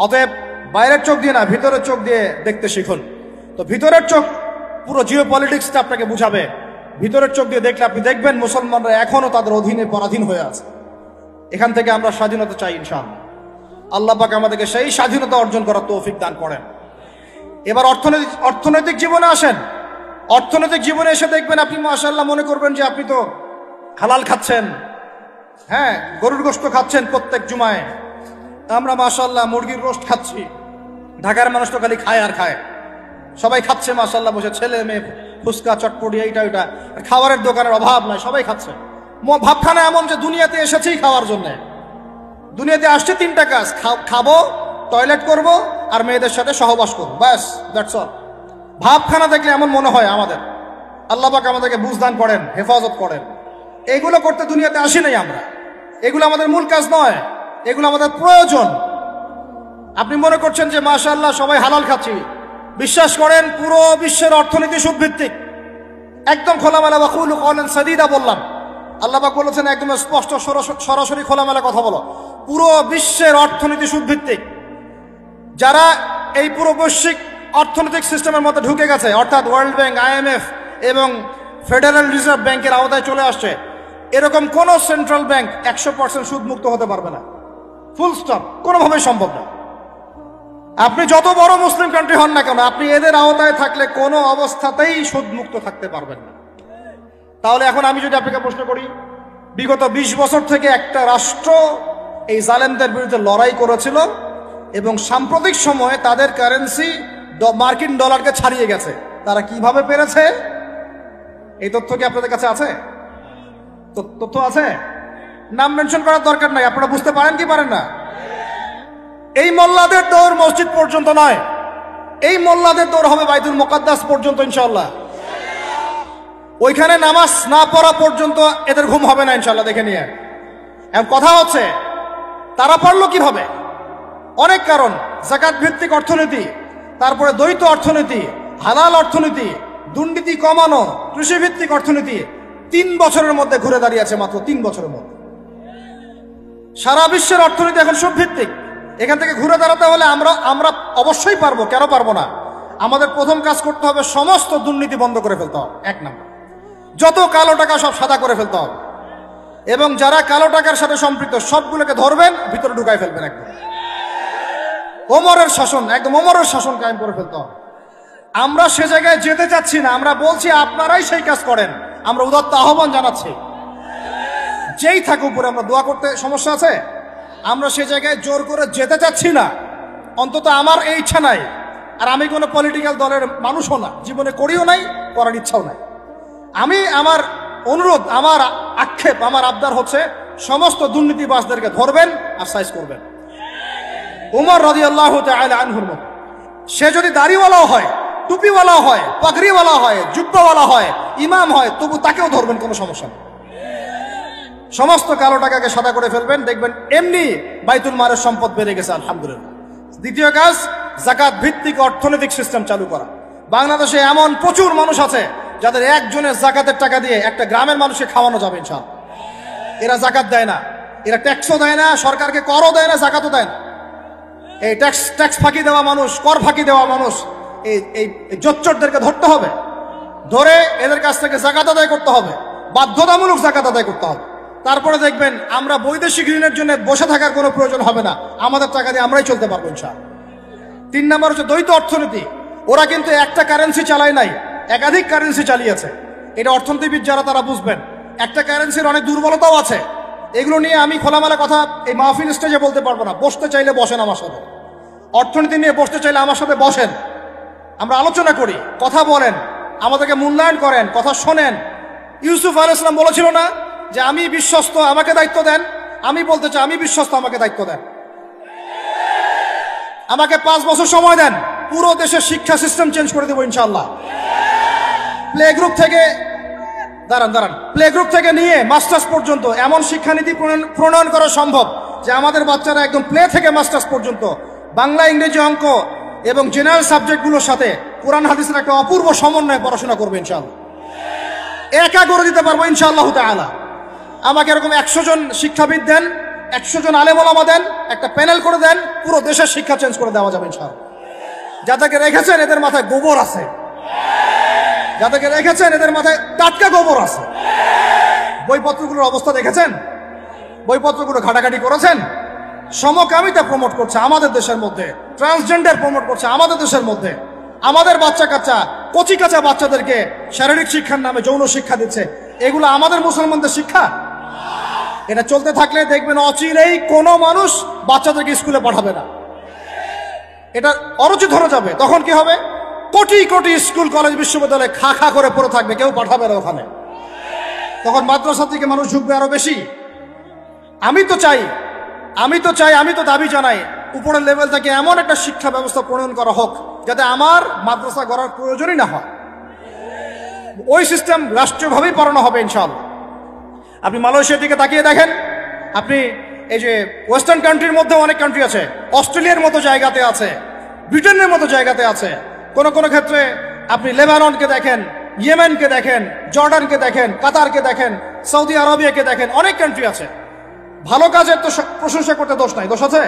A: অতএব বাইরের চোখ দিয়ে না, ভিতরের চোখ দিয়ে দেখতে শিখুন। তো ভিতরের চোখ পুরো জিও পলিটিক্সটা আপনাকে বুঝাবে। ভিতরের চোখ দিয়ে দেখলে আপনি দেখবেন মুসলমানরা এখনো তাদের অধীনে পরাধীন হয়ে আছে। এখান থেকে আমরা স্বাধীনতা চাই ইনশাআল্লাহ। আল্লাহ পাক আমাদেরকে সেই স্বাধীনতা অর্জন করার তৌফিক দান করেন। এবার অর্থনৈতিক জীবনে আসেন। অর্থনৈতিক জীবনে এসে দেখবেন আপনি মাশাআল্লাহ মনে করবেন যে আপনি তো হালাল খাচ্ছেন, হ্যাঁ, গরুর গোশত খাচ্ছেন প্রত্যেক জুমায়। আমরা মাশাআল্লাহ মুরগির রোস্ট খাচ্ছি। ঢাকার মানুষ তো খালি খায় আর খায়, সবাই খাচ্ছে মাশাআল্লাহ বসে, ছেলে মেয়ে, ফুচকা, চটপটি, এইটা ওইটা। খাবারের দোকানের অভাব নাই, সবাই খাচ্ছে। ভাবখানা এমন যে দুনিয়াতে এসেছেই খাওয়ার জন্য। দুনিয়াতে আসছে 3টা কাজ, খাবো, টয়লেট করব, আর মেয়েদের সাথে সহবাস করবো, ব্যাস, দ্যাটস অল। ভাবখানা দেখলে এমন মনে হয় আমাদের। আল্লাহ পাক আমাদেরকে বুঝদান করেন, হেফাজত করেন। এগুলো করতে দুনিয়াতে আসি নাই আমরা। এগুলো আমাদের মূল কাজ নয়, এগুলো আমাদের প্রয়োজন। আপনি মনে করছেন যে মাশাআল্লাহ সবাই হালাল খাচ্ছি, বিশ্বাস করেন পুরো বিশ্বের অর্থনীতি সুদভিত্তিক। একদম খোলামেলা ওয়াকুলু কওলান সাদীদা বললাম। আল্লাহ পাক বলেছেন একদম স্পষ্ট সরাসরি খোলামেলা কথা বলো। পুরো বিশ্বের অর্থনীতি সুদভিত্তিক। যারা এই পুরো বৈশ্বিক অর্থনৈতিক সিস্টেমের মধ্যে ঢুকে গেছে, অর্থাৎ ওয়ার্ল্ড ব্যাংক, IMF এবং ফেডারেল রিজার্ভ ব্যাংকের আওতায় চলে আসছে, এরকম কোন সেন্ট্রাল ব্যাংক 100% সুদ মুক্ত হতে পারবে না। ফুল স্টপ, কোনোভাবেই সম্ভব না। আপনি যত বড় মুসলিম কান্ট্রি হন না কেন, আপনি এদের আওতায় থাকলে কোনো অবস্থাতেই সুদ মুক্ত থাকতে পারবেন না। তাহলে এখন আমি যদি আপনাকে প্রশ্ন করি, বিগত 20 বছর থেকে একটা রাষ্ট্র এই জালেমদের বিরুদ্ধে লড়াই করেছিল এবং সাম্প্রতিক সময়ে তাদের কারেন্সি মার্কিন ডলারকে ছাড়িয়ে গেছে। তারা কিভাবে পেরেছে? এই তথ্য কি আপনাদের কাছে আছে? তথ্য আছে? নাম মেনশন করার দরকার নাই, আপনারা বুঝতে পারেন কি পারেন না? এই মোল্লাদের দৌড় মসজিদ পর্যন্ত নয়, এই মোল্লাদের দৌড় হবে বাইতুল মুকাদ্দাস পর্যন্ত ইনশাআল্লাহ। ওইখানে নামাজ না পড়া পর্যন্ত এদের ঘুম হবে না ইনশাআল্লাহ। দেখে নিয়ে এখন কথা হচ্ছে তারা পারলো কিভাবে? অনেক কারণ, যাকাত ভিত্তিক অর্থনীতি, তারপরে দ্বৈত অর্থনীতি, হালাল অর্থনীতি, দুর্নীতি কমানো, কৃষিভিত্তিক অর্থনীতি 3 বছরের মধ্যে ঘুরে দাঁড়িয়েছে, মাত্র 3 বছরের মধ্যে। সারা বিশ্বের অর্থনীতি এখন সুদভিত্তিক। এখান থেকে ঘুরে দাঁড়াতে হলে আমরা অবশ্যই পারবো, কেন পারবো না? আমাদের প্রথম কাজ করতে হবে সমস্ত দুর্নীতি বন্ধ করে ফেলতে হবে। 1 নম্বর, যত কালো টাকা সব সাদা করে ফেলতে হবে, এবং যারা কালো টাকার সাথে সম্পৃক্ত সবগুলোকে ধরবেন, ভিতরে ঢুকাই ফেলবেন। একদম ওমরের শাসন, একদম ওমরের শাসন কায়েম করে ফেলতে হবে। আমরা সে জায়গায় যেতে চাচ্ছি না, আমরা বলছি আপনারাই সেই কাজ করেন। আমরা উদাত্ত আহ্বান জানাচ্ছি, যেই থাকুক উপরে, আমরা দোয়া করতে সমস্যা আছে? আমরা সে জায়গায় জোর করে যেতে চাচ্ছি না, অন্তত আমার এই ইচ্ছা নাই। আর আমি কোনো পলিটিক্যাল দলের মানুষও না, জীবনে করিও নাই, করার ইচ্ছাও নাই। আমি আমার অনুরোধ, আমার আক্ষেপ, আমার আবদার হচ্ছে সমস্ত দুর্নীতিবাজদেরকে ধরবেন আর সাইজ করবেন। উমর রাদিয়াল্লাহু তাআলা আনহুর মতো সে যদি দাড়িওয়ালাও হয়, টুপিওয়ালা হয়, পাগড়িওয়ালা হয়, জুব্বাওয়ালা হয়, ইমাম হয়, তবু তাকেও ধরবেন, কোনো সমস্যা নেই। সমস্ত কালো টাকাকে সাদা করে ফেলবেন, দেখবেন এমনি বাইতুল মালের সম্পদ বেড়ে গেছে আলহামদুলিল্লাহ। দ্বিতীয় কাজ, যাকাত ভিত্তিক অর্থনৈতিক সিস্টেম চালু করা। বাংলাদেশে এমন প্রচুর মানুষ আছে যাদের একজনের যাকাতের টাকা দিয়ে একটা গ্রামের মানুষকে খাওয়ানো যাবে ইনশাআল্লাহ। এরা যাকাত দেয় না, এরা ট্যাক্সও দেয় না, সরকারকে করও দেয় না, যাকাতও দেয় না। এই ট্যাক্স ফাঁকি দেওয়া মানুষ, কর ফাঁকি দেওয়া মানুষ, এই জোচ্চরদেরকে ধরতে হবে, ধরে এদের কাছ থেকে যাকাত আদায় করতে হবে, বাধ্যতামূলক যাকাত আদায় করতে হবে। তারপরে দেখবেন আমরা বৈদেশিক ঋণের জন্য বসে থাকার কোনো প্রয়োজন হবে না, আমাদের টাকা দিয়ে আমরাই চলতে পারবো ইনশাআল্লাহ। 3 নম্বর হচ্ছে দ্বৈত অর্থনীতি। ওরা কিন্তু একটা কারেন্সি চালায় নাই, একাধিক কারেন্সি চালিয়েছে। এটা অর্থনীতিবিদ যারা তারা বুঝবেন। একটা কারেন্সির অনেক দুর্বলতাও আছে, এগুলো নিয়ে আমি খোলামেলা কথা এই মাহফিল স্টেজে বলতে পারবো না। বসতে চাইলে বসেন আমার সাথে, অর্থনীতি নিয়ে বসতে চাইলে আমার সাথে বসেন, আমরা আলোচনা করি, কথা বলেন, আমাদেরকে মূল্যায়ন করেন, কথা শোনেন। ইউসুফ আলাইহিস সালাম বলেছিল না যে আমি বিশ্বস্ত, আমাকে দায়িত্ব দেন? আমি বলতে চাই আমি বিশ্বস্ত, আমাকে দায়িত্ব দেন। আমাকে 5 বছর সময় দেন, পুরো দেশের শিক্ষা সিস্টেম চেঞ্জ করে দেবো ইনশাআল্লাহ। প্লে গ্রুপ থেকে প্লে গ্রুপ থেকে নিয়ে মাস্টার্স পর্যন্ত এমন শিক্ষানীতি প্রণয়ন করা সম্ভব যে আমাদের বাচ্চারা একদম প্লে থেকে মাস্টার্স পর্যন্ত বাংলা, ইংরেজি, অঙ্ক এবং জেনারেল সাবজেক্টগুলোর সাথে কোরআন হাদিসের একটা অপূর্ব সমন্বয়ে পড়াশোনা করবে ইনশাআল্লাহ। একা করে দিতে পারবো ইনশাআল্লাহ তাআলা। আমাকে এরকম 100 জন শিক্ষাবিদ দেন, 100 জন আলেম ওলামা দেন, একটা প্যানেল করে দেন, পুরো দেশের শিক্ষা চেঞ্জ করে দেওয়া যাবে ইনশাআল্লাহ। যাদেরকে রেখেছেন এদের মাথায় গোবর আছে, যাদেরকে রেখেছেন এদের মাথায় টাটকা গোবর আছে। বইপত্রগুলোর অবস্থা দেখেছেন? বইপত্রগুলো ঘাটাঘাটি করেছেন? সমকামিতা প্রমোট করছে আমাদের দেশের মধ্যে, ট্রান্সজেন্ডার প্রমোট করছে আমাদের দেশের মধ্যে, আমাদের বাচ্চা কাচ্চা, কচি কাঁচা বাচ্চাদেরকে শারীরিক শিক্ষার নামে যৌন শিক্ষা দিচ্ছে। এগুলো আমাদের মুসলমানদের শিক্ষা? এটা চলতে থাকলে দেখবেন অচিরেই কোনো মানুষ বাচ্চাদেরকে স্কুলে পাঠাবে না, এটা অরুচি ধরে যাবে। তখন কি হবে? কোটি কোটি স্কুল, কলেজ, বিশ্ববিদ্যালয়ে খা খা করে পড়ে থাকবে, কেউ পাঠাবে না ওখানে। তখন মাদ্রাসা থেকে মানুষ ঝুঁকবে আরো বেশি। আমি তো দাবি জানাই উপরের লেভেল থেকে এমন একটা শিক্ষা ব্যবস্থা প্রণয়ন করা হোক যাতে আমার মাদ্রাসা গড়ার প্রয়োজনই না হয়। ওই সিস্টেম রাষ্ট্রীয়ভাবেই পড়ানো হবে ইনশাআল্লাহ। আপনি মালয়েশিয়ার দিকে তাকিয়ে দেখেন, আপনি এই যে ওয়েস্টার্ন কান্ট্রির মধ্যে অনেক কান্ট্রি আছে, অস্ট্রেলিয়ার মতো জায়গাতে আছে, ব্রিটেনের মতো জায়গাতে আছে, কোন কোন ক্ষেত্রে আপনি লেবাননকে দেখেন, ইয়েমেনকে দেখেন, জর্ডানকে দেখেন, কাতারকে দেখেন, সৌদি আরবিয়াকে দেখেন, অনেক কান্ট্রি আছে। ভালো কাজের তো প্রশংসা করতে দোষ নাই, দোষ আছে?